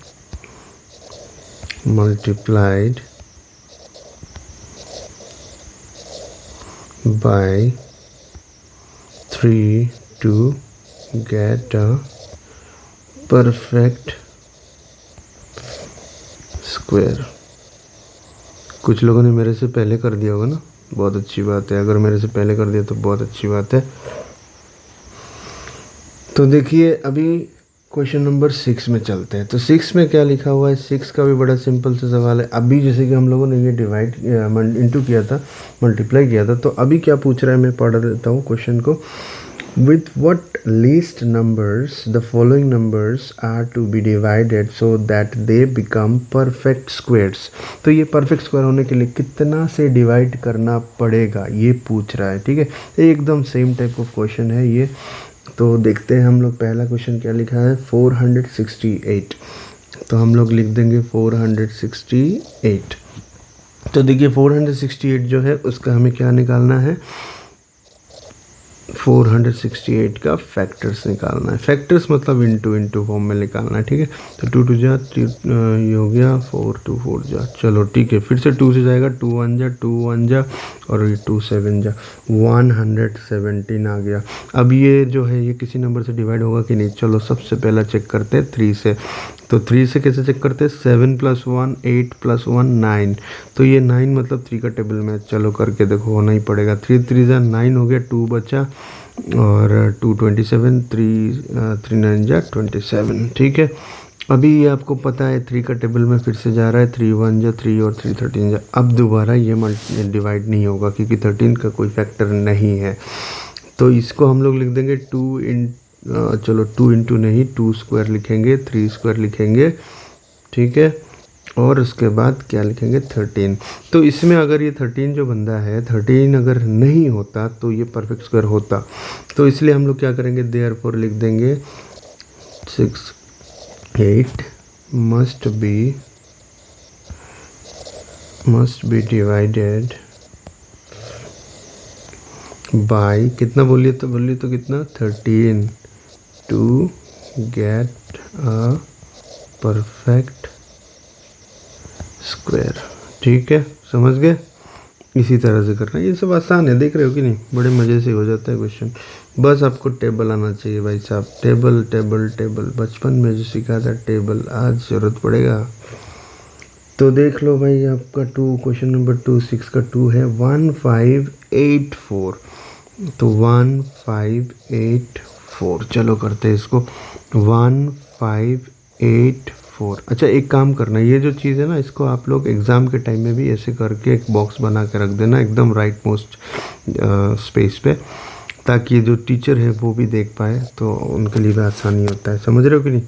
multiplied bye 3 to get a perfect square। कुछ लोगों ने मेरे से पहले कर दिया होगा ना, बहुत अच्छी बात है। अगर मेरे से पहले कर दिया तो बहुत अच्छी बात है। तो देखिए अभी क्वेश्चन नंबर 6 में चलते हैं। तो 6 में क्या लिखा हुआ है, 6 का भी बड़ा सिंपल सा सवाल है। अभी जैसे कि हम लोगों ने ये डिवाइड इंटू किया था, मल्टीप्लाई किया था, तो अभी क्या पूछ रहा है मैं पढ़ देता हूँ क्वेश्चन को। With what least numbers the following numbers are to be divided so that they become perfect squares। तो ये परफेक्ट स्क्वायर होने के लिए कितना से डिवाइड करना पड़ेगा ये पूछ रहा है, ठीक है। एकदम सेम टाइप ऑफ क्वेश्चन है ये। तो देखते हैं हम लोग पहला क्वेश्चन क्या लिखा है, 468। तो हम लोग लिख देंगे 468। तो देखिए 468 जो है उसका हमें क्या निकालना है, 468 का फैक्टर्स निकालना है। फैक्टर्स मतलब इंटू फॉर्म में निकालना है, ठीक है। तो 2 2 जा 3 ये हो गया, 4 2 4 जा, चलो ठीक है। फिर से 2 से जाएगा, 2 1 जा 2 1 जा और ये 2 7 जा, 117 आ गया। अब ये जो है ये किसी नंबर से डिवाइड होगा कि नहीं, चलो सबसे पहला चेक करते हैं 3 से। तो 3 से कैसे चेक करते हैं, 7 + 1 8 + 1 9। तो ये 9 मतलब 3 का टेबल में, चलो करके देखो, होना ही पड़ेगा। 3 3 जा 9 हो गया, 2 बचा और 2 27, 3 9 जा 27, ठीक है। अभी ये आपको पता है 3 का टेबल में फिर से जा रहा है, 3 1 जा 3 और 3 13 जा। अब दोबारा ये डिवाइड नहीं होगा क्योंकि 13 का कोई फैक्टर नहीं है। तो इसको हम लोग लिख देंगे 2 इंटू नहीं, 2 स्क्वायर लिखेंगे, 3 स्क्वायर लिखेंगे, ठीक है। और उसके बाद क्या लिखेंगे 13। तो इसमें अगर ये 13 जो बंदा है, 13 अगर नहीं होता तो ये परफेक्ट स्क्वायर होता। तो इसलिए हम लोग क्या करेंगे, देयरफॉर लिख देंगे 6 8 मस्ट बी डिवाइडेड बाय कितना बोलिए तो कितना 13 to get a perfect square, ठीक है, समझ गए। इसी तरह से करना है, ये सब आसान है, देख रहे हो कि नहीं, बड़े मज़े से हो जाता है क्वेश्चन। बस आपको टेबल आना चाहिए भाई साहब, टेबल टेबल टेबल, बचपन में जो सीखा था टेबल, आज ज़रूरत पड़ेगा। तो देख लो भाई आपका क्वेश्चन नंबर 2 6 का 2 है 1584। तो 1584, चलो करते हैं इसको 1584। अच्छा एक काम करना, ये जो चीज़ है ना, इसको आप लोग एग्ज़ाम के टाइम में भी ऐसे करके एक बॉक्स बना के रख देना एकदम राइट मोस्ट स्पेस पे, ताकि जो टीचर है वो भी देख पाए, तो उनके लिए भी आसानी होता है, समझ रहे हो कि नहीं।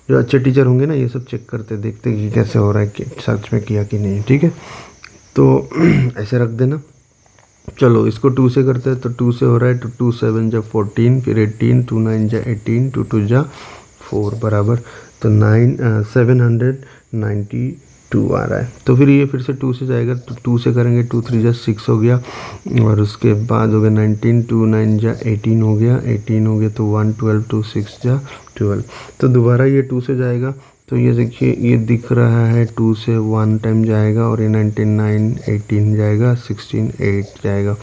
जो अच्छे टीचर होंगे ना, ये सब चेक करते देखते कि कैसे हो रहा है, कि सच में किया कि नहीं, ठीक है। तो ऐसे रख देना। चलो इसको 2 से करते हैं, तो 2 से हो रहा है, तो 2 7 जा 14, फिर 18, 2 9 जा 18, 2 2 जा 4 बराबर, तो 792 आ रहा है। तो फिर ये फिर से 2 से जाएगा, तो 2 से करेंगे, 2 3 जा 6 हो गया, और उसके बाद हो गया 19, 2 9 जा 18 हो गया, 18 हो गया, तो 1 12, 2 6 जा 12। तो दोबारा ये 2 से जाएगा, तो ये देखिए ये दिख रहा है 2 से 1 टाइम जाएगा, और ये 19 9 18 जाएगा, 16 8 जाएगा।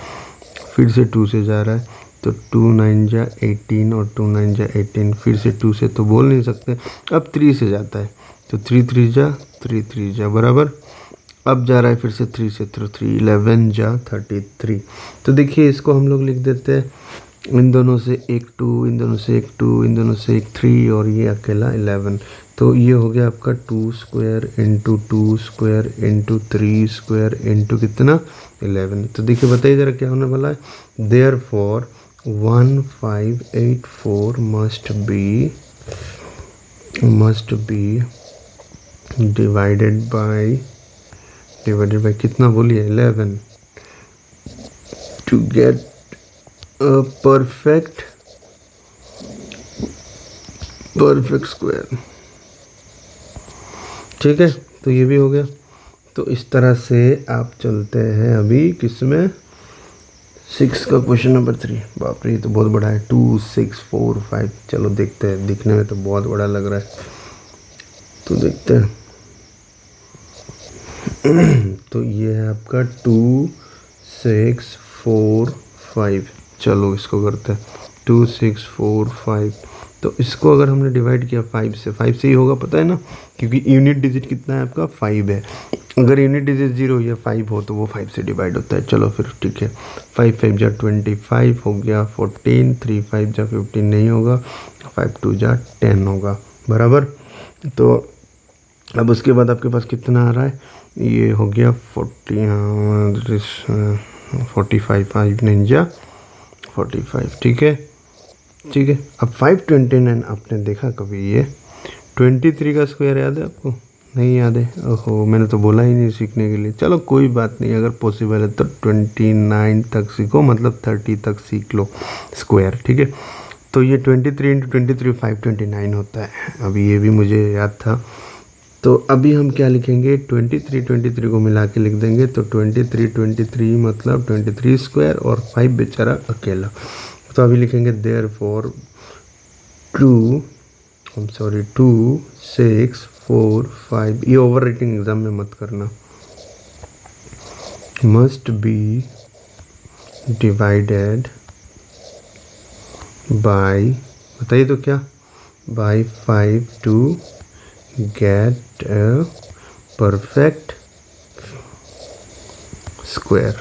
फिर से 2 से जा रहा है, तो 2 9 जा 18 और 2 9 जा 18, फिर से 2 से तो बोल नहीं सकते। अब 3 से जाता है, तो 3 3 जा 3 3 जा बराबर। अब जा रहा है फिर से 3 से, तो 3 11 जा 33। तो देखिए इसको हम लोग लिख देते हैं, इन दोनों से एक 2, इन दोनों से एक 2, इन दोनों से एक 3 और ये अकेला 11। तो ये हो गया आपका 2 square into 2 square into 3 square into कितना 11। तो देखिए बताइए ज़रा क्या होने वाला है। Therefore 1584 must be divided by कितना बोलिए 11 to get a perfect square. ठीक है, तो ये भी हो गया। तो इस तरह से आप चलते हैं अभी किसमें 6 का क्वेश्चन नंबर 3। बाप रे ये तो बहुत बड़ा है, 2 6 4 5। चलो देखते हैं, दिखने में तो बहुत बड़ा लग रहा है, तो देखते हैं। तो ये है आपका 2 6 4 5। चलो इसको करते हैं 2 6 4 5। तो इसको अगर हमने डिवाइड किया 5 से ही होगा, पता है ना, क्योंकि यूनिट डिजिट कितना है आपका 5 है। अगर यूनिट डिजिट 0 या 5 हो तो वो 5 से डिवाइड होता है। चलो फिर ठीक है, 5 5 जा 25 हो गया 14, 3 5 जा 15 नहीं होगा, 5 2 जा 10 होगा बराबर। तो अब उसके बाद आपके पास कितना आ रहा है, ये हो गया 45 5 9 जा 45। ठीक है ठीक है। अब 529 आपने देखा कभी, ये 23 का स्क्वायर याद है आपको? नहीं याद है? ओहो, मैंने तो बोला ही नहीं सीखने के लिए। चलो कोई बात नहीं, अगर पॉसिबल है तो 29 तक सीखो, मतलब 30 तक सीख लो स्क्वायर। ठीक है, तो ये 23 इंटू 23 529 होता है। अभी ये भी मुझे याद था। तो अभी हम क्या लिखेंगे, 23 को मिला के लिख देंगे। तो 23 मतलब 23 स्क्वायर और 5 बेचारा अकेला। तो अभी लिखेंगे देयरफॉर 2 6 4 5। ये ओवर राइटिंग एग्जाम में मत करना। मस्ट बी डिवाइडेड बाय, बताइए तो क्या, by 5 to get a perfect square.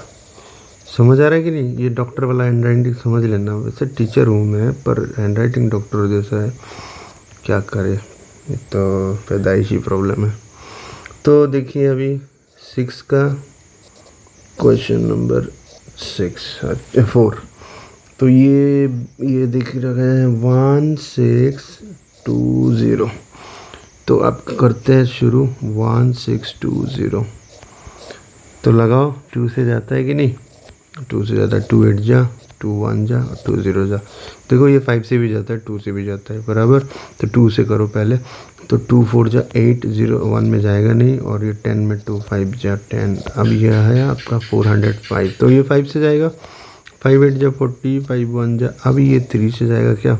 समझ आ रहा है कि नहीं? ये डॉक्टर वाला हैंड राइटिंग समझ लेना। वैसे टीचर हूँ मैं, पर हैंड राइटिंग डॉक्टर जैसा है, क्या करे, ये तो पैदाइशी प्रॉब्लम है। तो देखिए अभी 6 का क्वेश्चन नंबर 4। तो ये देख रखा है 1620। तो आप करते हैं शुरू 1620। तो लगाओ, 2 से जाता है कि नहीं? 2 से जाता है, 2 8 जा 2 1 जा और 2 0 जा। देखो ये 5 से भी जाता है, 2 से भी जाता है बराबर। तो 2 से करो पहले, तो 2 4 जा 8, 0 1 में जाएगा नहीं, और ये 10 में 2 5 जा 10। अब यह है आपका 405, तो ये 5 से जाएगा, 5 8 जा 40, 5 1 जा। अब ये 3 से जाएगा क्या?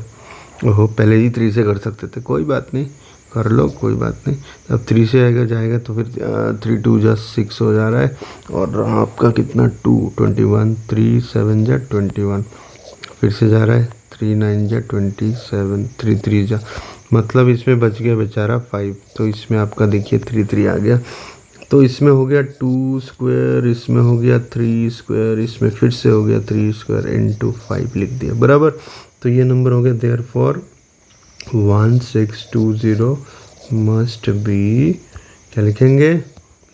ओहो, पहले ही 3 से कर सकते थे, कोई बात नहीं, कर लो कोई बात नहीं। अब 3 से जाएगा तो फिर 3 2 जा 6 हो जा रहा है, और आपका कितना 2 21, 3 7 जा 21। फिर से जा रहा है 3 9 जा 27, 3 3 जा, मतलब इसमें बच गया बेचारा 5। तो इसमें आपका देखिए 3 3 आ गया। तो इसमें हो गया 2 स्क्वायर, इसमें हो गया 3 स्क्वायर, इसमें फिर से हो गया 3 स्क्वायर इंटू 5 लिख दिया बराबर। तो ये नंबर हो गया देयरफॉर 1620 मस्ट बी, क्या लिखेंगे,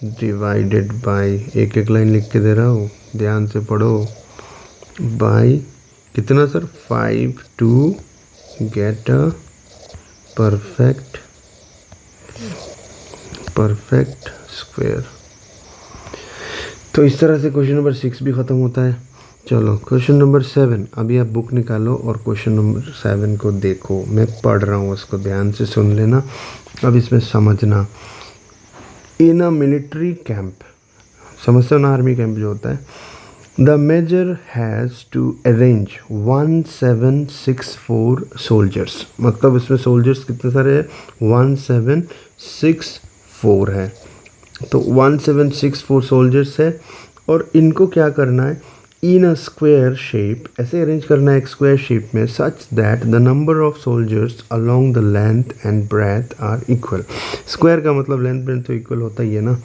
डिवाइडेड बाय, एक एक लाइन लिख के दे रहा हूँ, ध्यान से पढ़ो, बाय कितना sir, 5 to get a perfect square. तो इस तरह से क्वेश्चन नंबर 6 भी ख़त्म होता है। चलो क्वेश्चन नंबर 7, अभी आप बुक निकालो और क्वेश्चन नंबर 7 को देखो। मैं पढ़ रहा हूँ, उसको ध्यान से सुन लेना। अब इसमें समझना, इन अ मिलिट्री कैंप, समझते हो ना, आर्मी कैंप जो होता है, the major has to arrange 1764 soldiers. मतलब इसमें सोल्जर्स कितने सारे हैं, 1764 है। तो 1764 सोल्जर्स है, और इनको क्या करना है, इन अ स्क्वायर शेप, ऐसे अरेंज करना है एक स्क्वायर शेप में, such that the number of soldiers along the length and breadth are equal. Square का मतलब लेंथ ब्रेथ तो इक्वल होता ही है ना,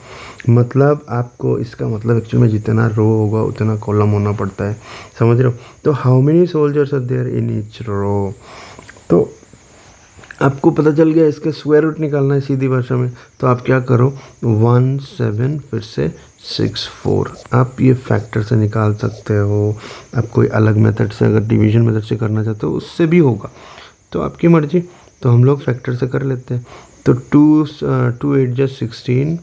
मतलब आपको इसका मतलब एक्चुअली में जितना रो होगा उतना कॉलम होना पड़ता है, समझ रहे हो। तो how many soldiers are there in each row, तो आपको पता चल गया इसका स्क्वायर रूट निकालना है सीधी भाषा में। तो आप क्या करो, 1 7 फिर से 6 4, आप ये फैक्टर से निकाल सकते हो। आप कोई अलग मेथड से, अगर डिवीजन मेथड से करना चाहते हो उससे भी होगा, तो आपकी मर्जी। तो हम लोग फैक्टर से कर लेते हैं। तो 2 8 जा 16,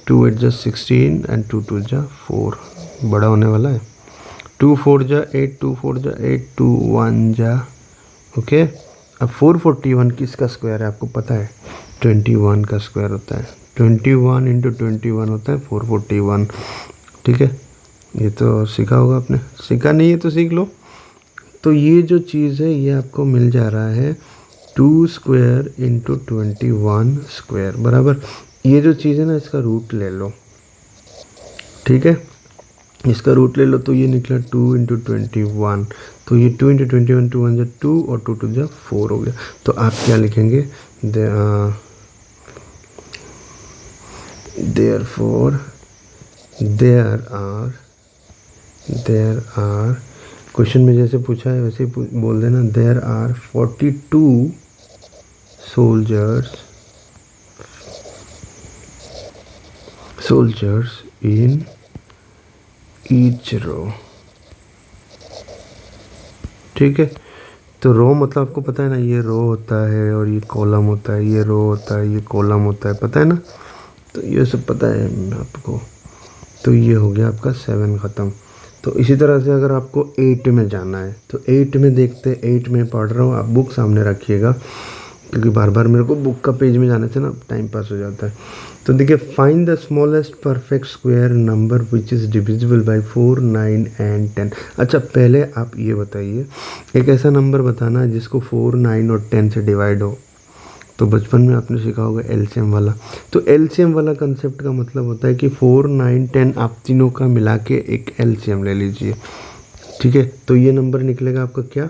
2 8 जा 16 एंड 2 2 जा 4, बड़ा होने वाला है। 2 4 जा 8, 2 4 जा 8, 2 1 जा ओके। अब 441 किसका स्क्वायर है आपको पता है, 21 का स्क्वायर होता है, 21 इंटू 21 होता है 441। ठीक है, ये तो सीखा होगा आपने, सीखा नहीं है तो सीख लो। तो ये जो चीज़ है ये आपको मिल जा रहा है 2 स्क्वायर इंटू 21 स्क्वायर बराबर, ये जो चीज़ है ना इसका रूट ले लो। ठीक है, इसका रूट ले लो, तो ये निकला 2 इंटू 21, तो ये 2 इंटू 21, 2 1 जा 2 और 2 2 जा 4 हो गया। तो आप क्या लिखेंगे, देयरफॉर देयर आर, क्वेश्चन में जैसे पूछा है वैसे ही बोल देना, there are 42 soldiers in each row. ठीक है, तो रो मतलब आपको पता है ना, ये रो होता है और ये कॉलम होता है, ये रो होता है, ये कॉलम होता है, पता है ना, तो ये सब पता है आपको। तो ये हो गया आपका 7 ख़त्म। तो इसी तरह से अगर आपको 8 में जाना है तो 8 में देखते हैं, 8 में पढ़ रहा हूँ, आप बुक सामने रखिएगा क्योंकि बार बार मेरे को बुक का पेज में जाने से ना टाइम पास हो जाता है। तो देखिए, find the smallest perfect square number which is divisible by 4 9 and 10। अच्छा, पहले आप ये बताइए, एक ऐसा नंबर बताना है जिसको 4 9 और 10 से डिवाइड हो। तो बचपन में आपने सीखा होगा एलसीएम वाला। तो एलसीएम वाला कंसेप्ट का मतलब होता है कि 4 9 10 आप तीनों का मिला के एक एलसीएम ले लीजिए। ठीक है, तो ये नंबर निकलेगा आपका क्या,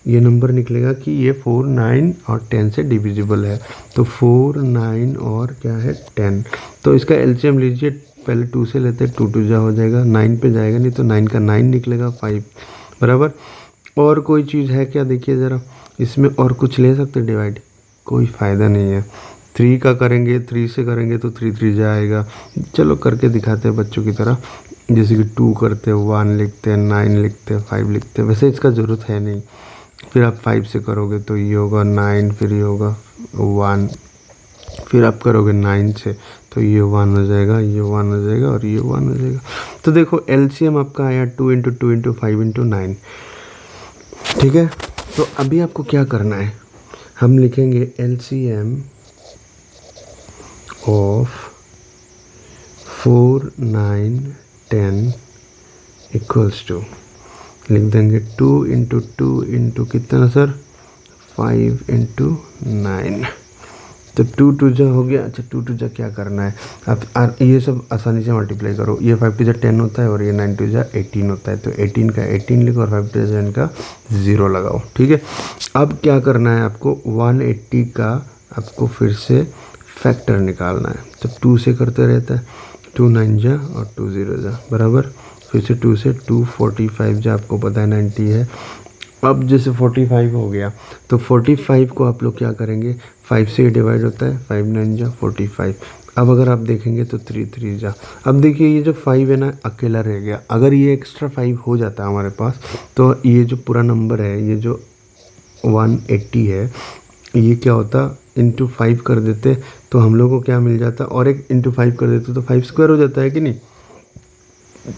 ये नंबर निकलेगा कि ये 4 9 और 10 से डिविजिबल है। तो 4 9 और क्या है 10, तो इसका एलसीएम लीजिए, पहले 2 से लेते हैं, 2 2 जा हो जाएगा, 9 पे जाएगा नहीं तो 9 का 9 निकलेगा 5 बराबर। और कोई चीज़ है क्या, देखिए ज़रा, इसमें और कुछ ले सकते डिवाइड, कोई फ़ायदा नहीं है। 3 का करेंगे, 3 से करेंगे तो 3 3 जाएगा। चलो करके दिखाते हैं बच्चों की तरह, जैसे कि 2 करते हैं, 1 लिखते हैं, 9 लिखते हैं, 5 लिखते हैं, वैसे इसका ज़रूरत है नहीं। फिर आप 5 से करोगे तो ये होगा 9, फिर ये होगा 1, फिर आप करोगे 9 से तो ये 1 हो जाएगा, ये 1 हो जाएगा और ये 1 हो जाएगा। तो देखो एलसीएम आपका आया 2 इंटू 2 इंटू 5 इंटू 9। ठीक है, तो अभी आपको क्या करना है, हम लिखेंगे एलसीएम ऑफ 4 9 10 इक्वल्स टू, लिख देंगे 2 इंटू 2 इंटू कितना सर, 5 इंटू 9। तो 2 2 जा हो गया। अच्छा, 2 2 जा क्या करना है, आप ये सब आसानी से मल्टीप्लाई करो, ये 5 2 जा 10 होता है और ये 9 2 जा 18 होता है, तो 18 का 18 लिखो और 5 2 जा इनका 0 लगाओ। ठीक है, अब क्या करना है आपको, 180 का आपको फिर से फैक्टर निकालना है। तो 2 से करते रहता है, 2 9 जा और 2 0 जा बराबर, फिर से 2 से 2 45 जा, आपको पता है 90 है। अब जैसे 45 हो गया तो 45 को आप लोग क्या करेंगे, 5 से डिवाइड होता है, 5 9 जा 45। अब अगर आप देखेंगे तो 3 3 जा, अब देखिए ये जो 5 है ना अकेला रह गया, अगर ये एक्स्ट्रा 5 हो जाता है हमारे पास तो ये जो पूरा नंबर है, ये जो 180 है, ये क्या होता, इंटू 5 कर देते तो हम लोग को क्या मिल जाता, और एक इंटू 5 कर देते तो 5 स्क्वायर हो जाता है कि नहीं।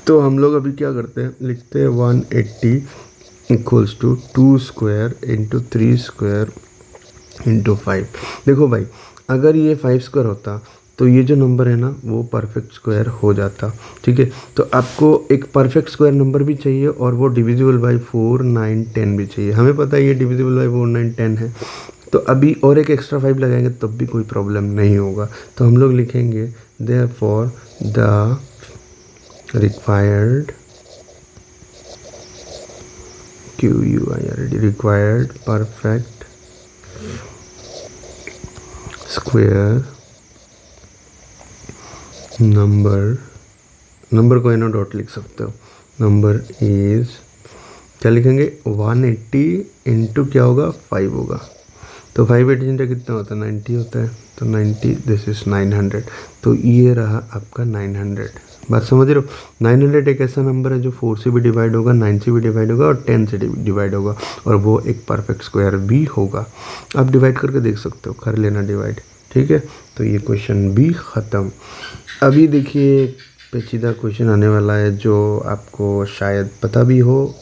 तो हम लोग अभी क्या करते हैं, लिखते हैं 180 equals to 2 square into 3 square into 5। देखो भाई, अगर ये 5 स्क्वायर होता तो ये जो नंबर है ना वो परफेक्ट स्क्वायर हो जाता। ठीक है, तो आपको एक परफेक्ट स्क्वायर नंबर भी चाहिए और वो डिविजिबल बाय 4 9 10 भी चाहिए। हमें पता है ये डिविजिबल बाय 4 9 10 है, तो अभी और एक एक्स्ट्रा 5 लगाएंगे तब भी कोई प्रॉब्लम नहीं होगा। तो हम लोग लिखेंगे therefore the required QUIRD required perfect square number को एनो डॉट लिख सकते हो। नंबर इज क्या लिखेंगे 180 इंटू क्या होगा 5 होगा। तो 580 इंटू कितना होता है 90 होता है। तो 90 दिस इज 900। तो ये रहा आपका 900। बात समझ रहे हो। 900 एक ऐसा नंबर है जो 4 से भी डिवाइड होगा, 9 से भी डिवाइड होगा और 10 से डिवाइड होगा, और वो एक परफेक्ट स्क्वायर भी होगा। आप डिवाइड करके देख सकते हो, कर लेना डिवाइड। ठीक है, तो ये क्वेश्चन भी ख़त्म। अभी देखिए पेचीदा क्वेश्चन आने वाला है जो आपको शायद पता भी हो,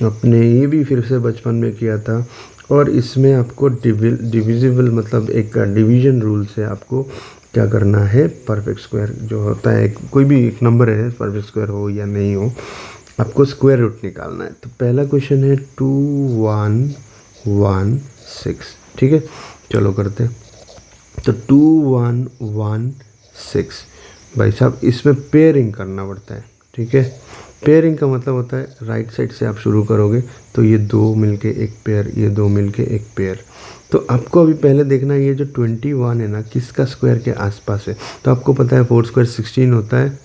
अपने ये भी फिर से बचपन में किया था। और इसमें आपको डिविजिबल मतलब एक डिवीजन रूल से आपको क्या करना है, परफेक्ट स्क्वायर जो होता है, कोई भी एक नंबर है परफेक्ट स्क्वायर हो या नहीं हो, आपको स्क्वायर रूट निकालना है। तो पहला क्वेश्चन है 2116। ठीक है, चलो करते हैं। तो 2116 भाई साहब इसमें पेयरिंग करना पड़ता है। ठीक है, पेयरिंग का मतलब होता है राइट साइड से आप शुरू करोगे तो ये दो मिलके एक पेयर, ये दो मिलके एक पेयर। तो आपको अभी पहले देखना है ये जो 21 है ना किसका स्क्वायर के आसपास है। तो आपको पता है 4 स्क्वायर 16 होता है,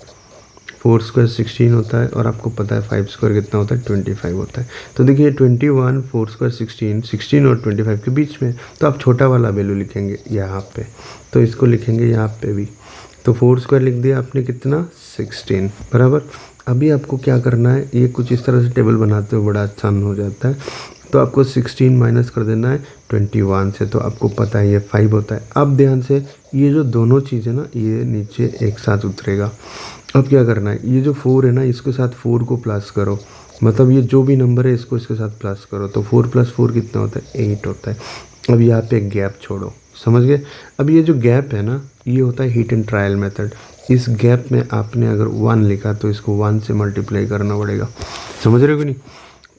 4 स्क्वायर 16 होता है, और आपको पता है 5 स्क्वायर कितना होता है 25 होता है। तो देखिए 21 4 स्क्वायर 16 और 25 के बीच में। तो आप छोटा वाला वैल्यू लिखेंगे यहाँ पे, तो इसको लिखेंगे यहाँ पे भी। तो 4 स्क्वायर लिख दिया आपने कितना 16 बराबर। अभी आपको क्या करना है, ये कुछ इस तरह से टेबल बनाते हो बड़ा आसान हो जाता है। तो आपको 16 माइनस कर देना है 21 से, तो आपको पता है ये 5 होता है। अब ध्यान से ये जो दोनों चीज़ें ना ये नीचे एक साथ उतरेगा। अब क्या करना है, ये जो 4 है ना इसके साथ 4 को प्लस करो, मतलब ये जो भी नंबर है इसको इसके साथ प्लस करो। तो 4 + 4 कितना होता है 8 होता है। अब यहाँ पे एक गैप छोड़ो, समझ गए। अब ये जो गैप है ना ये होता है हीट एंड ट्रायल मेथड। इस गैप में आपने अगर 1 लिखा तो इसको 1 से मल्टीप्लाई करना पड़ेगा, समझ रहे हो कि नहीं।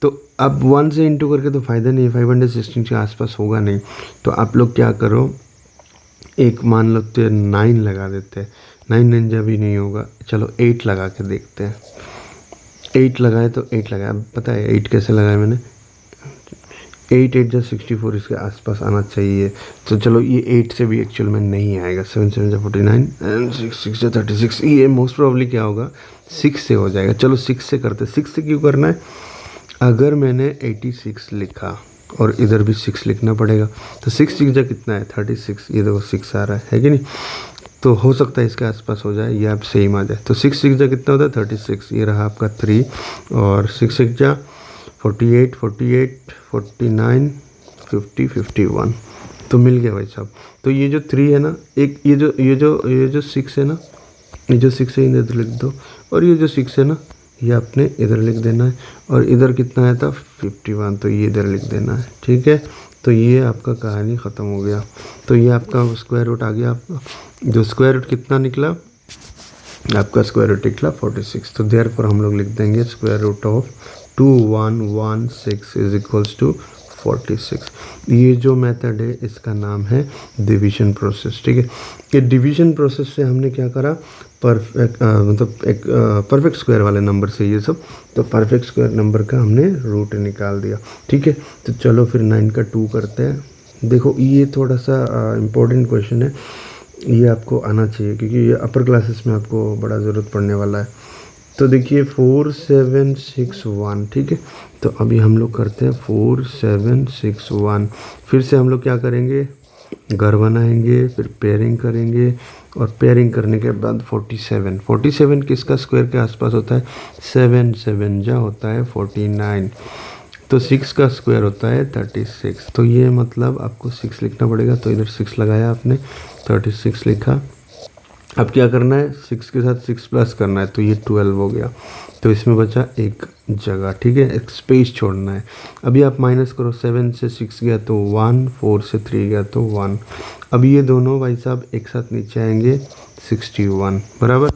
तो अब 1 से इंटू करके तो फ़ायदा नहीं है, 516 के आसपास होगा नहीं। तो आप लोग क्या करो, एक मान लो तो 9 लगा देते हैं। 9 9 जब भी नहीं होगा, चलो 8 लगा के देखते हैं। 8 लगाए तो 8 लगाया, अब पता है 8 कैसे लगाया मैंने, 8 8 जा 64 इसके आसपास आना चाहिए। तो चलो ये 8 से भी एक्चुअल में नहीं आएगा, 7 7 जा 49 एंड 6 6 जा 36। ये मोस्ट प्रॉब्ली क्या होगा 6 से हो जाएगा। चलो 6 से करते। 6 से क्यों करना है, अगर मैंने 86 लिखा और इधर भी 6 लिखना पड़ेगा, तो 6 6 जा कितना है 36, ये देखो 6 आ रहा है कि नहीं। तो हो सकता है इसके आसपास हो जाए या आप सेम आ जाए। तो 6 6 जा कितना होता है 36, ये रहा आपका 3, और 6 6 जा 48 48 49 50 51। तो मिल गया भाई साहब। तो ये जो 3 है ना, एक ये जो 6 है ना, ये जो 6 है इधर लिख दो, और ये जो 6 है ना ये आपने इधर लिख देना है, और इधर कितना आया था 51, तो ये इधर लिख देना है। ठीक है, तो ये आपका कहानी ख़त्म हो गया। तो ये आपका स्क्वायर रूट आ गया। आपका जो स्क्वायर रूट कितना निकला, आपका स्क्वायर रूट निकला 46। तो देयरफॉर हम लोग लिख देंगे square root of 2116 is equals to 46। ये जो मेथड है इसका नाम है डिवीजन प्रोसेस। ठीक है, ये डिवीजन प्रोसेस से हमने क्या करा, परफेक्ट मतलब एक परफेक्ट स्क्वायर वाले नंबर से ये सब, तो परफेक्ट स्क्वायर नंबर का हमने रूट निकाल दिया। ठीक है, तो चलो फिर 9 का 2 करते हैं। देखो ये थोड़ा सा इम्पोर्टेंट क्वेश्चन है, ये आपको आना चाहिए क्योंकि ये अपर क्लासेस में आपको बड़ा ज़रूरत पड़ने वाला है। तो देखिए 4761। ठीक है, तो अभी हम लोग करते हैं 4761। फिर से हम लोग क्या करेंगे, घर बनाएंगे, फिर पेयरिंग करेंगे, और पेयरिंग करने के बाद 47 किसका स्क्वायर के आसपास होता है 7 7 जा होता है 49। तो 6 का स्क्वायर होता है 36। तो ये मतलब आपको 6 लिखना पड़ेगा, तो इधर 6 लगाया आपने, 36 लिखा। अब क्या करना है, 6 के साथ 6 प्लस करना है, तो ये 12 हो गया। तो इसमें बचा एक जगह। ठीक है, एक स्पेस छोड़ना है। अभी आप माइनस करो, 7 से 6 गया तो 1, 4 से 3 गया तो 1। अब ये दोनों भाई साहब एक साथ नीचे आएंगे 61 बराबर।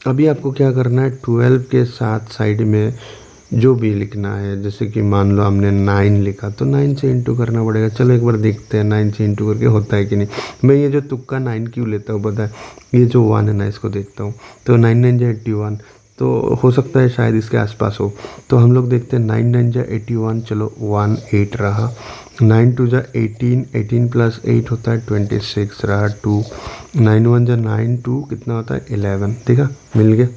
अभी आपको क्या करना है, 12 के साथ साइड में जो भी लिखना है, जैसे कि मान लो हमने 9 लिखा तो 9 से इंटू करना पड़ेगा। चलो एक बार देखते हैं 9 से इंटू करके होता है कि नहीं। मैं ये जो तुक्का 9 क्यों लेता हूँ पता है, ये जो 1 है ना इसको देखता हूँ, तो 9 9 जा 81, तो हो सकता है शायद इसके आसपास हो। तो हम लोग देखते हैं 9 9 जा 81, चलो 1 8 रहा, 9 2 जा 18, 18 प्लस 8 होता है 26 रहा 2, 9 1 जा 9 2 कितना होता है 11, देखा मिल गया,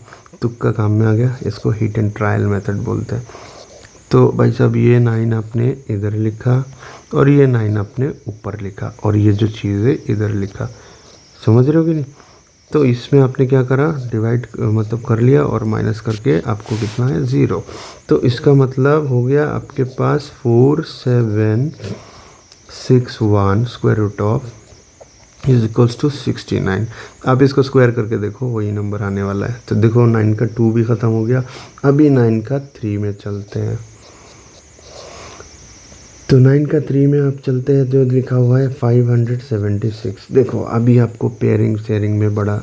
तुक्का काम में आ गया। इसको हिट एंड ट्रायल मेथड बोलते हैं। तो भाई साहब ये 9 आपने इधर लिखा और ये 9 आपने ऊपर लिखा और ये जो चीज़ है इधर लिखा, समझ रहे हो कि नहीं। तो इसमें आपने क्या करा, डिवाइड मतलब कर लिया और माइनस करके आपको कितना है 0। तो इसका मतलब हो गया आपके पास 4 7 6 1 square root of is equals to 69। आप इसको स्क्वायर करके देखो वही नंबर आने वाला है। तो देखो 9 का 2 भी ख़त्म हो गया, अभी 9 का 3 में चलते हैं। तो 9 का 3 में आप चलते हैं, जो लिखा हुआ है 576। देखो अभी आपको पेयरिंग शेयरिंग में बड़ा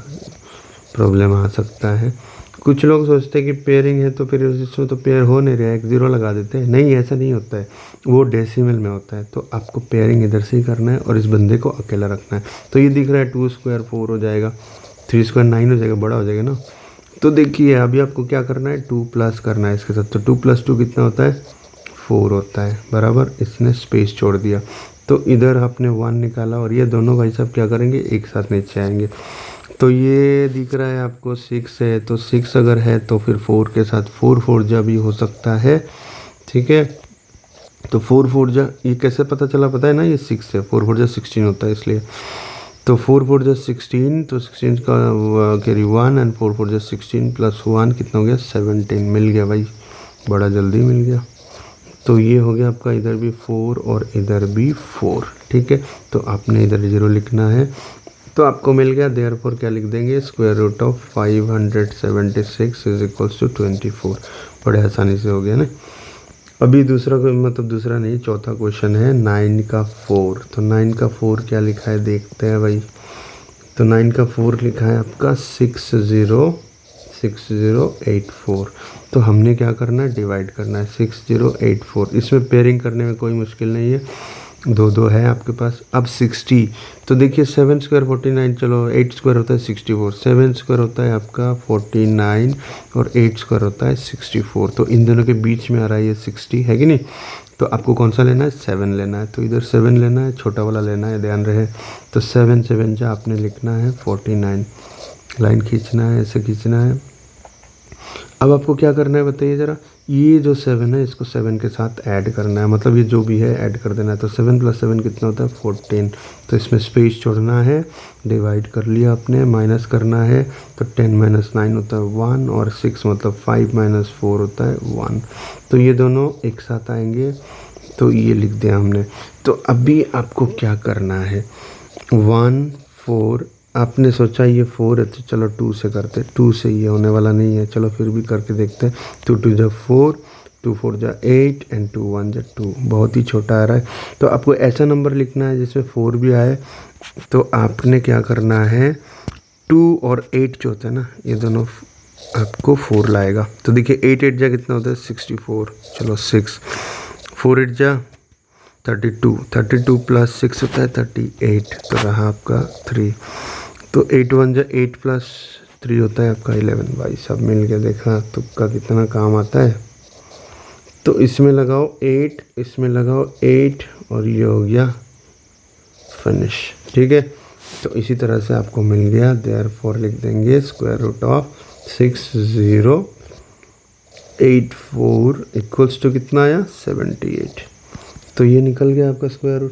प्रॉब्लम आ सकता है। कुछ लोग सोचते हैं कि पेयरिंग है तो फिर इसमें तो पेयर हो नहीं रहा है, एक 0 लगा देते हैं। नहीं, ऐसा नहीं होता है, वो डेसिमल में होता है। तो आपको पेयरिंग इधर से ही करना है और इस बंदे को अकेला रखना है। तो ये दिख रहा है 2 स्क्वायर 4 हो जाएगा, 3 स्क्वायर 9 हो जाएगा, बड़ा हो जाएगा ना। तो देखिए अभी आपको क्या करना है, 2 प्लस करना है इसके साथ। तो 2 + 2 कितना होता है 4 होता है, बराबर। इसने स्पेस छोड़ दिया तो इधर आपने 1 निकाला और ये दोनों भाई साहब क्या करेंगे, एक साथ नीचे आएंगे। तो ये दिख रहा है आपको 6 है, तो 6 अगर है तो फिर 4 के साथ 4 4 जा भी हो सकता है, ठीक है। तो 4 4 जा, ये कैसे पता चला पता है ना, ये 6 है, 4 4 जा 16 होता है इसलिए। तो 4 4 जा 16, तो 16 का कैरी 1 एंड 4 4 जा 16 + 1 कितना हो गया 17। मिल गया भाई, बड़ा जल्दी मिल गया। तो ये हो गया आपका इधर भी 4 और इधर भी 4, ठीक है। तो आपने इधर 0 लिखना है, तो आपको मिल गया। देयरफॉर क्या लिख देंगे, square root of 576 is equals to 24। बड़े आसानी से हो गया ना। अभी दूसरा मतलब दूसरा नहीं, चौथा क्वेश्चन है 9 का 4। तो 9 का 4 क्या लिखा है देखते हैं भाई। तो 9 का 4 लिखा है आपका 6084। तो हमने क्या करना है, डिवाइड करना है 6084। इसमें पेयरिंग करने में कोई मुश्किल नहीं है, 2 2 है आपके पास। अब 60, तो देखिए 7 स्क्वायर 49, चलो 8 स्क्वायर होता है 64, 7 स्क्वायर होता है आपका 49 और 8 स्क्वायर होता है 64। तो इन दोनों के बीच में आ रहा है ये 60, है कि नहीं। तो आपको कौन सा लेना है, 7 लेना है। तो इधर 7 लेना है, छोटा वाला लेना है, ध्यान रहे। तो 7 7 जा आपने लिखना है 49, लाइन खींचना है, ऐसे खींचना है। अब आपको क्या करना है बताइए ज़रा, ये जो 7 है इसको 7 के साथ ऐड करना है, मतलब ये जो भी है ऐड कर देना है। तो 7 + 7 कितना होता है 14। तो इसमें स्पेस छोड़ना है, डिवाइड कर लिया आपने, माइनस करना है। तो 10 - 9 होता है 1 और 6 मतलब 5 - 4 होता है 1। तो ये दोनों एक साथ आएंगे, तो ये लिख दिया हमने। तो अभी आपको क्या करना है, 1 4, आपने सोचा ये 4 है तो चलो 2 से करते, 2 से ये होने वाला नहीं है, चलो फिर भी करके देखते हैं। 2 2 जा 4, 2 4 जा 8 एंड 2 1 जा 2, बहुत ही छोटा आ रहा है। तो आपको ऐसा नंबर लिखना है जिसमें 4 भी आए। तो आपने क्या करना है, 2 और 8 जो होता है ना, ये दोनों आपको 4 लाएगा। तो देखिए 8 8 जा कितना होता है 64, चलो 6, 4 8 जा 32, 32 + 6 होता है 38, तो रहा आपका 3। तो 8 1 जा 8 + 3 होता है आपका 11। भाई सब मिल गया, देखा तुक्का कितना काम आता है। तो इसमें लगाओ 8, इसमें लगाओ 8 और ये हो गया फिनिश, ठीक है। तो इसी तरह से आपको मिल गया। देयरफॉर लिख देंगे square root of 6084 equals to कितना आया 78। तो ये निकल गया आपका स्क्वायर रूट।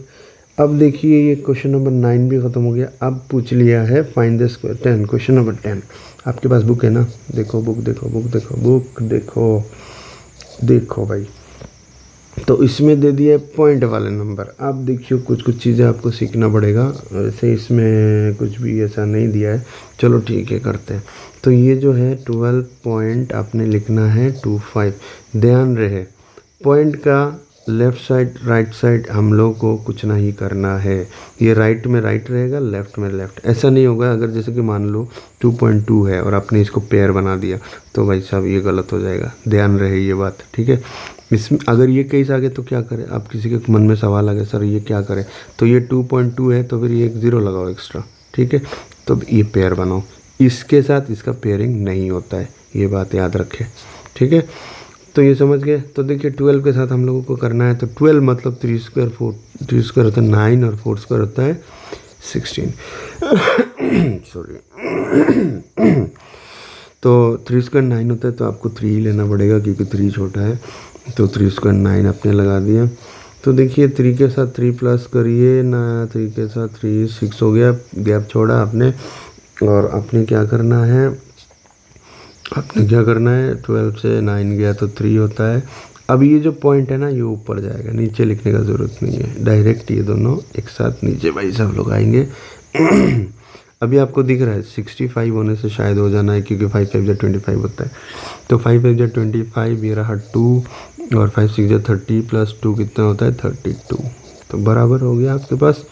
अब देखिए ये क्वेश्चन नंबर 9 भी ख़त्म हो गया। अब पूछ लिया है find the square 10, question number 10। आपके पास बुक है ना, देखो बुक, देखो बुक, देखो बुक, देखो देखो भाई। तो इसमें दे दिया है पॉइंट वाले नंबर। अब देखिए कुछ कुछ चीज़ें आपको सीखना पड़ेगा, वैसे इसमें कुछ भी ऐसा नहीं दिया है, चलो ठीक है करते हैं। तो ये जो है 12 पॉइंट आपने लिखना है 25। ध्यान रहे पॉइंट का लेफ़्ट साइड राइट साइड हम लोग को कुछ नहीं करना है। ये राइट में राइट रहेगा, लेफ़्ट में लेफ़्ट। ऐसा नहीं होगा अगर जैसे कि मान लो 2.2 है और आपने इसको पेयर बना दिया तो भाई साहब ये गलत हो जाएगा, ध्यान रहे ये बात, ठीक है। इसमें अगर ये केस आ गए तो क्या करें, आप किसी के मन में सवाल आ गया सर ये क्या करें, तो ये 2.2 है तो फिर ये एक 0 लगाओ एक्स्ट्रा, ठीक है। तो ये पेयर बनाओ, इसके साथ इसका पेयरिंग नहीं होता है, ये बात याद रखें, ठीक है। तो ये समझ गए। तो देखिए 12 के साथ हम लोगों को करना है, तो 12 मतलब 3 स्क्वायर 4, 3 स्क्वायर होता है 9 और 4 स्क्वायर होता है 16 सॉरी तो 3 स्क्वायर 9 होता है, तो आपको 3 ही लेना पड़ेगा क्योंकि 3 छोटा है। तो 3 स्क्वायर 9 आपने लगा दिया। तो देखिए 3 के साथ 3 प्लस करिए ना, 3 के साथ 3 6 हो गया, गैप छोड़ा आपने। और आपने क्या करना है, 12 से 9 गया तो 3 होता है। अब ये जो पॉइंट है ना ये ऊपर जाएगा, नीचे लिखने का ज़रूरत नहीं है, डायरेक्ट ये दोनों एक साथ नीचे भाई सब लोग आएंगे अभी आपको दिख रहा है 65 होने से शायद हो जाना है, क्योंकि 5 5 25 होता है। तो 5 5 25, ये रहा 2 और 5 6 30 प्लस 2 कितना होता है 32। तो बराबर हो गया, आपके पास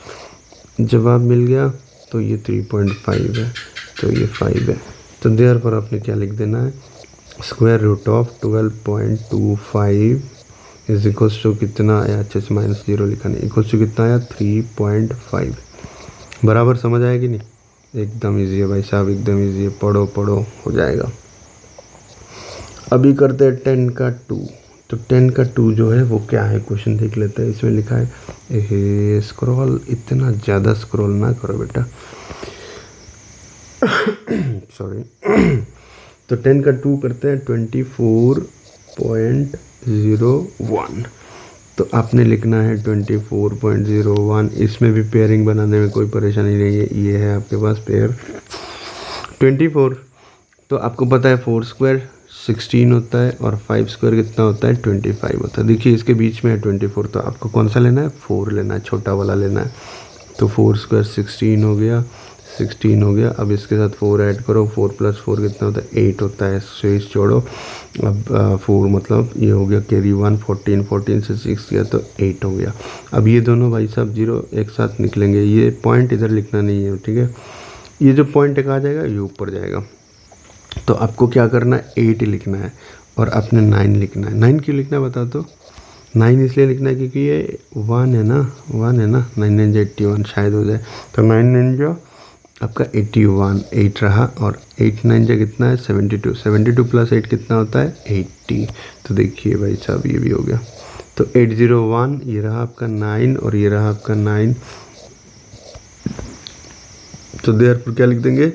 जवाब मिल गया। तो ये 3.5 है, तो ये 5 है। तो देयर पर आपने क्या लिख देना है, square root of 12.25 is equals to कितना आया, अच्छे से -0 लिखा नहीं, इक्वल्स टू कितना आया 3.5। बराबर समझ आएगी नहीं, एकदम इजी है भाई साहब, एकदम इजी है, पढ़ो पढ़ो हो जाएगा। अभी करते हैं 10 का 2। तो 10 का 2 जो है वो क्या है, क्वेश्चन देख लेते हैं। इसमें लिखा है स्क्रॉल, इतना ज़्यादा स्क्रॉल ना करो बेटा सॉरी तो 10 का 2 करते हैं 24.01। तो आपने लिखना है 24.01। इसमें भी पेयरिंग बनाने में कोई परेशानी नहीं है, ये है आपके पास पेयर 24। तो आपको पता है 4 स्क्वायर 16 होता है और 5 स्क्वायर कितना होता है 25 होता है। देखिए इसके बीच में है 24, तो आपको कौन सा लेना है, 4 लेना है, छोटा वाला लेना है। तो 4 स्क्वायर 16 हो गया, 16 हो गया। अब इसके साथ 4 ऐड करो, 4 + 4 कितना होता है 8 होता है, शेष जोड़ो। अब 4 मतलब ये हो गया कैरी 1, 14 14 से 6 गया तो 8 हो गया। अब ये दोनों भाई साहब 0 एक साथ निकलेंगे, ये पॉइंट इधर लिखना नहीं है, ठीक है। ये जो पॉइंट एक आ जाएगा ये ऊपर जाएगा। तो आपको क्या करना है, 8 लिखना है और आपने 9 लिखना है। 9 क्यों लिखना है बता दो। 9 इसलिए लिखना है क्योंकि ये 1 है ना, 1 है ना, 9 9 81 शायद हो जाए। तो 9 9 जो आपका 81, 8 रहा और 8 9 जो कितना है 72, 72 + 8 कितना होता है 80। तो देखिए भाई साहब ये भी हो गया। तो 801 ये रहा आपका 9 और ये रहा आपका 9। तो देयरफॉर क्या लिख देंगे,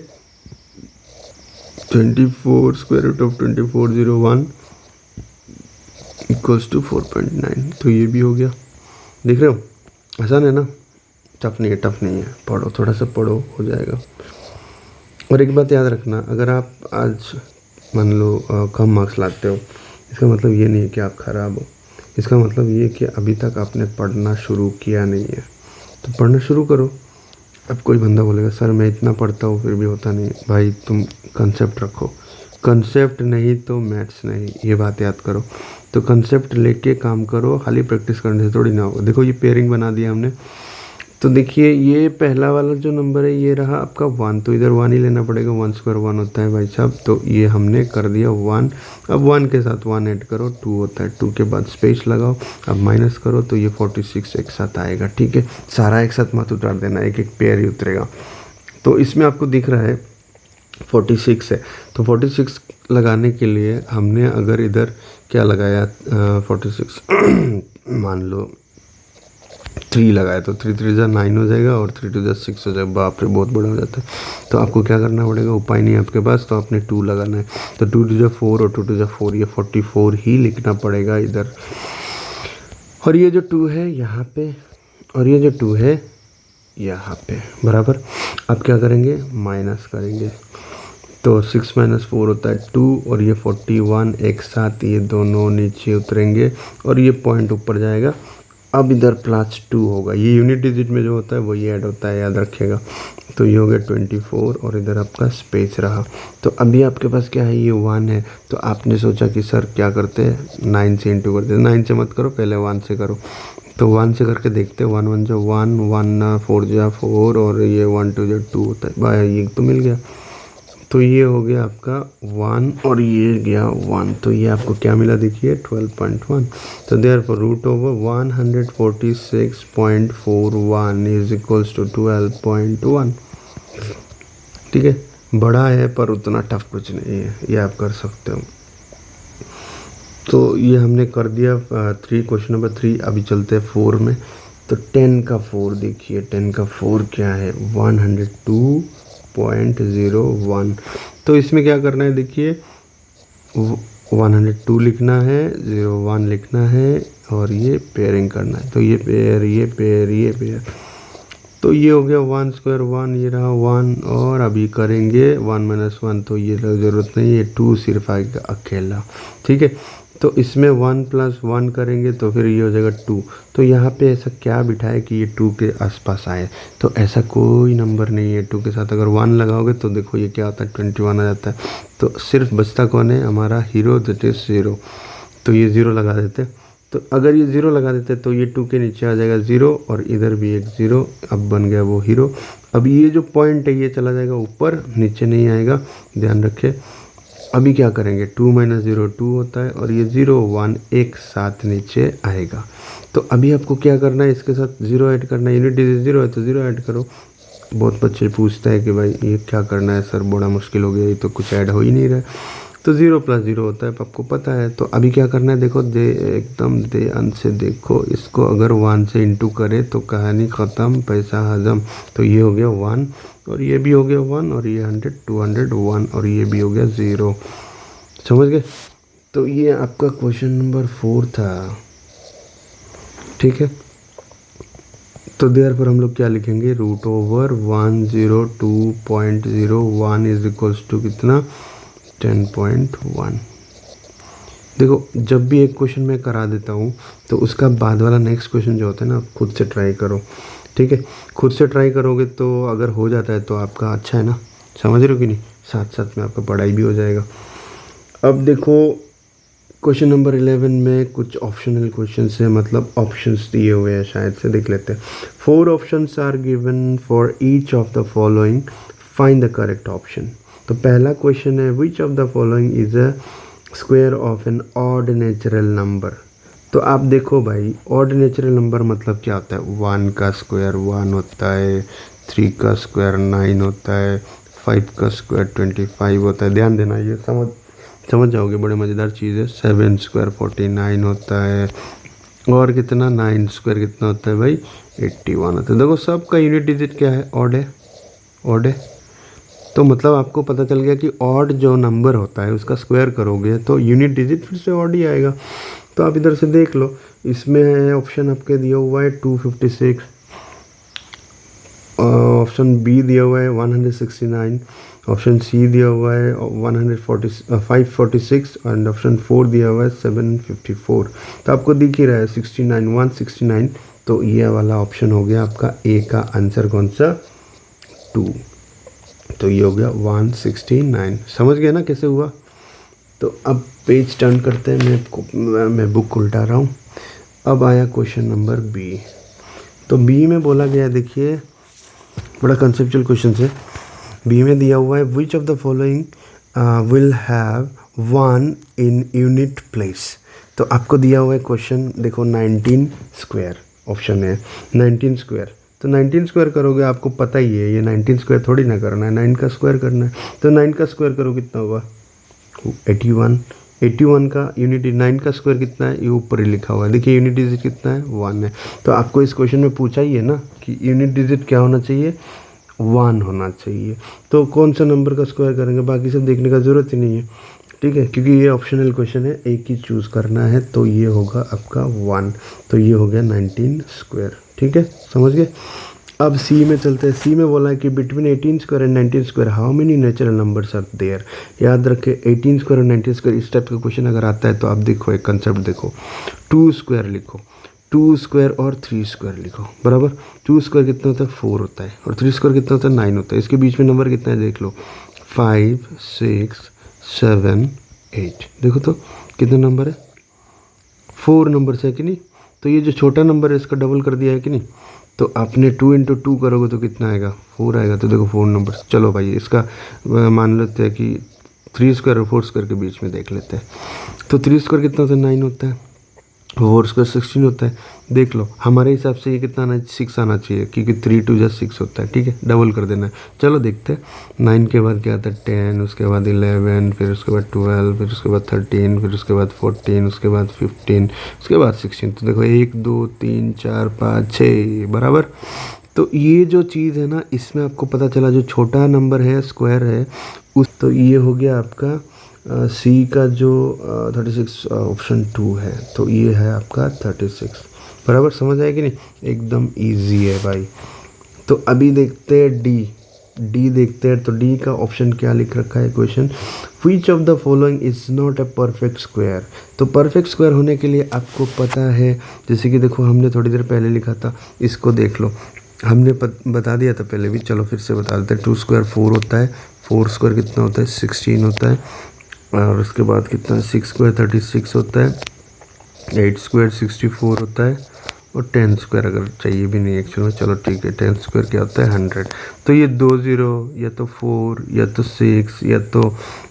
24 square root of 2401 equals to 4.9। तो ये भी हो गया, देख रहे हो आसान है ना, टफ नहीं है, टफ नहीं है, पढ़ो थोड़ा सा पढ़ो हो जाएगा। और एक बात याद रखना, अगर आप आज मान लो कम मार्क्स लाते हो, इसका मतलब ये नहीं है कि आप ख़राब हो, इसका मतलब ये कि अभी तक आपने पढ़ना शुरू किया नहीं है। तो पढ़ना शुरू करो। अब कोई बंदा बोलेगा सर मैं इतना पढ़ता हूँ फिर भी होता नहीं, भाई तुम कंसेप्ट रखो, कंसेप्ट नहीं तो मैथ्स नहीं, ये बात याद करो। तो कंसेप्ट लेके काम करो, खाली प्रैक्टिस करने से थोड़ी ना होगा। देखो ये पेयरिंग बना दिया हमने। तो देखिए ये पहला वाला जो नंबर है ये रहा आपका 1, तो इधर 1 ही लेना पड़ेगा, 1 स्क्वायर 1 होता है भाई साहब। तो ये हमने कर दिया 1। अब 1 के साथ 1 ऐड करो 2 होता है, 2 के बाद स्पेस लगाओ, अब माइनस करो तो ये 46 एक साथ आएगा, ठीक है। सारा एक साथ मत उतार देना, एक एक पेयर ही उतरेगा। तो इसमें आपको दिख रहा है 46 है, तो 46 लगाने के लिए हमने अगर इधर क्या लगाया 46 मान लो 3 लगाया तो 3 3 जा 9 हो जाएगा और 3 2 जा 6 हो जाएगा। बाप रे बहुत बड़ा हो जाता है। तो आपको क्या करना पड़ेगा, उपाय नहीं है आपके पास, तो आपने 2 लगाना है। तो 2 2 जा 4 और 2 2 जा 4, ये 44 ही लिखना पड़ेगा इधर। और ये जो 2 है यहाँ पे और ये जो 2 है यहाँ पे, बराबर। अब क्या करेंगे, माइनस करेंगे। तो 6 - 4 होता है 2 और ये 41 एक साथ ये दोनों नीचे उतरेंगे और ये पॉइंट ऊपर जाएगा। अब इधर +2 होगा, ये यूनिट डिजिट में जो होता है वही ऐड होता है, याद रखिएगा। तो ये हो गया 24 और इधर आपका स्पेस रहा। तो अभी आपके पास क्या है, ये 1 है। तो आपने सोचा कि सर क्या करते हैं 9 से इंटू करते हैं। 9 से मत करो, पहले 1 से करो। तो 1 से करके देखते हैं, 1 1 जो 1 1 4 जा 4 और ये 1 2 जो 2 होता है, भाई ये तो मिल गया। तो ये हो गया आपका 1 और ये गया 1, तो ये आपको क्या मिला देखिए 12.1। तो देयरफॉर √146.41 इज इक्वल्स टू 12.1, ठीक है। बड़ा है पर उतना टफ कुछ नहीं है, ये आप कर सकते हो। तो ये हमने कर दिया 3, क्वेश्चन नंबर 3। अभी चलते हैं 4 में। तो 10 का 4 देखिए, 10 का 4 क्या है, 102.01। तो इसमें क्या करना है, देखिए 102 लिखना है, 01 लिखना है और ये पेयरिंग करना है। तो ये पेयर, ये पेयर, ये पेयर, तो ये हो गया 1 स्क्वायर 1, ये रहा 1। और अभी करेंगे 1 - 1, तो ये ज़रूरत नहीं है, 2 सिर्फ आएगा अकेला, ठीक है। तो इसमें 1 + 1 करेंगे तो फिर ये हो जाएगा 2। तो यहाँ पे ऐसा क्या बिठाए कि ये 2 के आसपास आए, तो ऐसा कोई नंबर नहीं है। 2 के साथ अगर 1 लगाओगे तो देखो ये क्या होता है, 21 आ जाता है। तो सिर्फ बचता कौन है, हमारा हीरो, दैट इज़ 0। तो ये 0 लगा देते। तो अगर ये 0 लगा देते तो ये 2 के नीचे आ जाएगा 0 और इधर भी एक 0, अब बन गया वो हीरो। अब ये जो पॉइंट है ये चला जाएगा ऊपर, नीचे नहीं आएगा, ध्यान रखें। अभी क्या करेंगे, 2 - 0 2 होता है और ये 0 1 एक साथ नीचे आएगा। तो अभी आपको क्या करना है, इसके साथ 0 ऐड करना है। यूनिट डिजिट 0 है तो 0 ऐड करो। बहुत बच्चे पूछते हैं कि भाई ये क्या करना है सर, बड़ा मुश्किल हो गया, ये तो कुछ ऐड हो ही नहीं रहा है। तो 0 + 0 होता है, आपको पता है। तो अभी क्या करना है, देखो दे एकदम ध्यान से देखो इसको। अगर 1 से इंटू करे तो कहानी ख़त्म, पैसा हजम। तो ये हो गया 1 और ये भी हो गया 1 और ये 100 200 1 और ये भी हो गया 0। समझ गए। तो ये आपका क्वेश्चन नंबर 4 था, ठीक है। तो देयर पर हम लोग क्या लिखेंगे, √102.01 इज इक्वल्स टू कितना, 10.1। देखो जब भी एक क्वेश्चन मैं करा देता हूँ तो उसका बाद वाला नेक्स्ट क्वेश्चन जो होता है ना, आप खुद से ट्राई करो, ठीक है। खुद से ट्राई करोगे तो अगर हो जाता है तो आपका अच्छा है ना, समझ रहे हो कि नहीं, साथ साथ में आपका पढ़ाई भी हो जाएगा। अब देखो क्वेश्चन नंबर 11 में कुछ ऑप्शनल क्वेश्चन है, मतलब ऑप्शंस दिए हुए हैं, शायद से देख लेते हैं। 4 options are given for each of the following, find the correct option. तो पहला क्वेश्चन है, which of the following is a square of an odd natural number. तो आप देखो भाई, ऑड नेचुरल नंबर मतलब क्या होता है, 1 का स्क्वायर 1 होता है, 3 का स्क्वायर 9 होता है, 5 का स्क्वायर 25 होता है। ध्यान देना, ये समझ जाओगे, बड़े मज़ेदार चीज़ है। 7 स्क्वायर 49 होता है, और कितना 9 स्क्वायर कितना होता है भाई, 81 होता है। देखो सबका यूनिट डिजिट क्या है, ऑड है, ऑड है। तो मतलब आपको पता चल गया कि ऑड जो नंबर होता है उसका स्क्वायर करोगे तो यूनिट डिजिट फिर से ऑड ही आएगा। तो आप इधर से देख लो, इसमें है ऑप्शन आपके दिया हुआ है 256, ऑप्शन बी दिया हुआ है 169, ऑप्शन सी दिया हुआ है 546 एंड ऑप्शन 4 दिया हुआ है 754। तो आपको दिख ही रहा है 69 169। तो ये वाला ऑप्शन हो गया आपका ए का आंसर, कौन सा, 2। तो ये हो गया 169। समझ गए ना कैसे हुआ। तो अब पेज टर्न करते हैं, मैं बुक उल्टा रहा हूँ। अब आया क्वेश्चन नंबर बी। तो बी में बोला गया, देखिए बड़ा कंसेप्चुअल क्वेश्चन है। बी में दिया हुआ है, which of the following will have 1 in unit place. तो आपको दिया हुआ है क्वेश्चन, देखो 19 स्क्वायर ऑप्शन है, 19 स्क्वायर। तो 19 स्क्वायर करोगे, आपको पता ही है ये 19 स्क्वायर थोड़ी ना करना है, 9 का स्क्वायर करना है। तो 9 का स्क्वायर करो कितना होगा, 81। 81 का यूनिट, 9 का स्क्वायर कितना है, ये ऊपर ही लिखा हुआ है, देखिए यूनिट डिजिट कितना है, 1 है। तो आपको इस क्वेश्चन में पूछा ही है ना कि यूनिट डिजिट क्या होना चाहिए, 1 होना चाहिए। तो कौन सा नंबर का स्क्वायर करेंगे, बाकी सब देखने का ज़रूरत ही नहीं है, ठीक है, क्योंकि ये ऑप्शनल क्वेश्चन है, एक ही चूज़ करना है। तो ये होगा आपका 1। तो ये हो गया 19 स्क्वायर, ठीक है, समझ गए। अब सी में चलते हैं। सी में बोला है कि between 18 square and 19 square how many natural numbers are there. याद रखें 18 स्क्वायर और 19 स्क्वायर इस टाइप का क्वेश्चन अगर आता है तो आप देखो एक कंसेप्ट देखो, 2 स्क्वायर लिखो, 2 स्क्वायर और 3 स्क्वायर लिखो, बराबर। 2 स्क्वायर कितना होता है, 4 होता है, और 3 स्क्वायर कितना होता है, 9 होता है। इसके बीच में नंबर कितना है देख लो, 5 6 7 8। देखो तो कितने नंबर है, 4 नंबर है कि नहीं। तो ये जो छोटा नंबर है इसका डबल कर दिया है कि नहीं। तो आपने 2 × 2 करोगे तो कितना आएगा, 4 आएगा। तो देखो 4 नंबर। चलो भाई इसका मान लेते हैं कि 3 स्क्वायर और 4 स्क्वायर के बीच में देख लेते हैं। तो 3 स्क्वायर कितना होता है, 9 होता है, 4 स्क्वायर 16 होता है। देख लो हमारे हिसाब से ये कितना आना, 6 आना चाहिए, क्योंकि 3 2 जा 6 होता है। ठीक है, डबल कर देना है। चलो देखते हैं। 9 के बाद क्या आता है 10, उसके बाद 11, फिर उसके बाद 12, फिर उसके बाद 13, फिर उसके बाद 14, उसके बाद 15, उसके बाद 16। तो देखो 1 2 3 4 5 6 बराबर। तो ये जो चीज़ है ना, इसमें आपको पता चला जो छोटा नंबर है स्क्वायर है उस, तो ये हो गया आपका सी का जो 36 ऑप्शन 2 है, तो ये है आपका 36 बराबर। समझ आया कि नहीं, एकदम इजी है भाई। तो अभी देखते हैं डी देखते हैं। तो डी का ऑप्शन क्या लिख रखा है question, which of the following is not a perfect square. तो परफेक्ट स्क्वायर होने के लिए आपको पता है, जैसे कि देखो हमने थोड़ी देर पहले लिखा था, इसको देख लो, हमने बता दिया था पहले भी, चलो फिर से बता देते हैं। 2 स्क्वायर 4 होता है, 4 स्क्वायर कितना होता है 16 होता है, और उसके बाद कितना 6 स्क्वायर 36 होता है, 8 स्क्वायर 64 होता है, और 10 स्क्वायर अगर चाहिए भी नहीं एक्चुअल में, चलो ठीक है 10 स्क्वायर क्या होता है 100। तो ये 2 0 या तो 4 या तो 6 या तो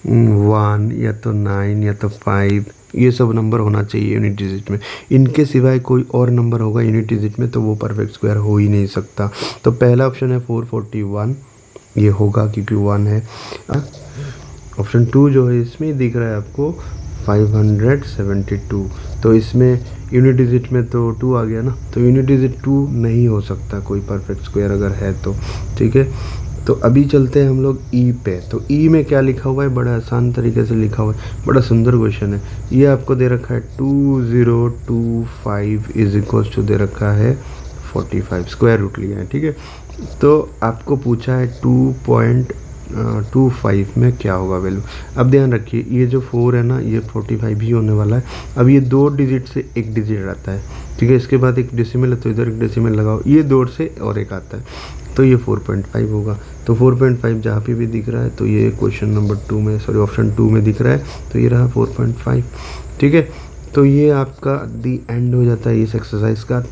1 या तो 9 या तो 5, ये सब नंबर होना चाहिए यूनिट डिजिट में। इनके सिवाय कोई और नंबर होगा यूनिट डिजिट में तो वो परफेक्ट स्क्वायर हो ही नहीं सकता। तो पहला ऑप्शन है 441, ये होगा क्योंकि 1 है। ऑप्शन 2 जो है इसमें दिख रहा है आपको 572, तो इसमें यूनिट डिजिट में तो 2 आ गया ना, तो यूनिट डिजिट 2 नहीं हो सकता कोई परफेक्ट स्क्वायर अगर है तो। ठीक है, तो अभी चलते हैं हम लोग ई पे। तो ई में क्या लिखा हुआ है, बड़ा आसान तरीके से लिखा हुआ है, बड़ा सुंदर क्वेश्चन है। ये आपको दे रखा है 2025 इज इक्वल्स टू दे रखा है 45, स्क्वायर रूट लिया है। ठीक है, तो आपको पूछा है 2.25 में क्या होगा वैल्यू। अब ध्यान रखिए ये जो 4 है ना, ये 45 ही होने वाला है। अब ये 2 डिजिट से एक डिजिट आता है, ठीक है, इसके बाद एक डेसिमल है तो इधर एक डेसिमल लगाओ, ये 2 से और एक आता है, तो ये 4.5 होगा। तो 4.5 जहाँ पे भी दिख रहा है तो ये क्वेश्चन नंबर 2 में, सॉरी ऑप्शन 2 में दिख रहा है, तो ये रहा 4.5। ठीक है, तो ये आपका दी एंड हो जाता है इस एक्सरसाइज का। तो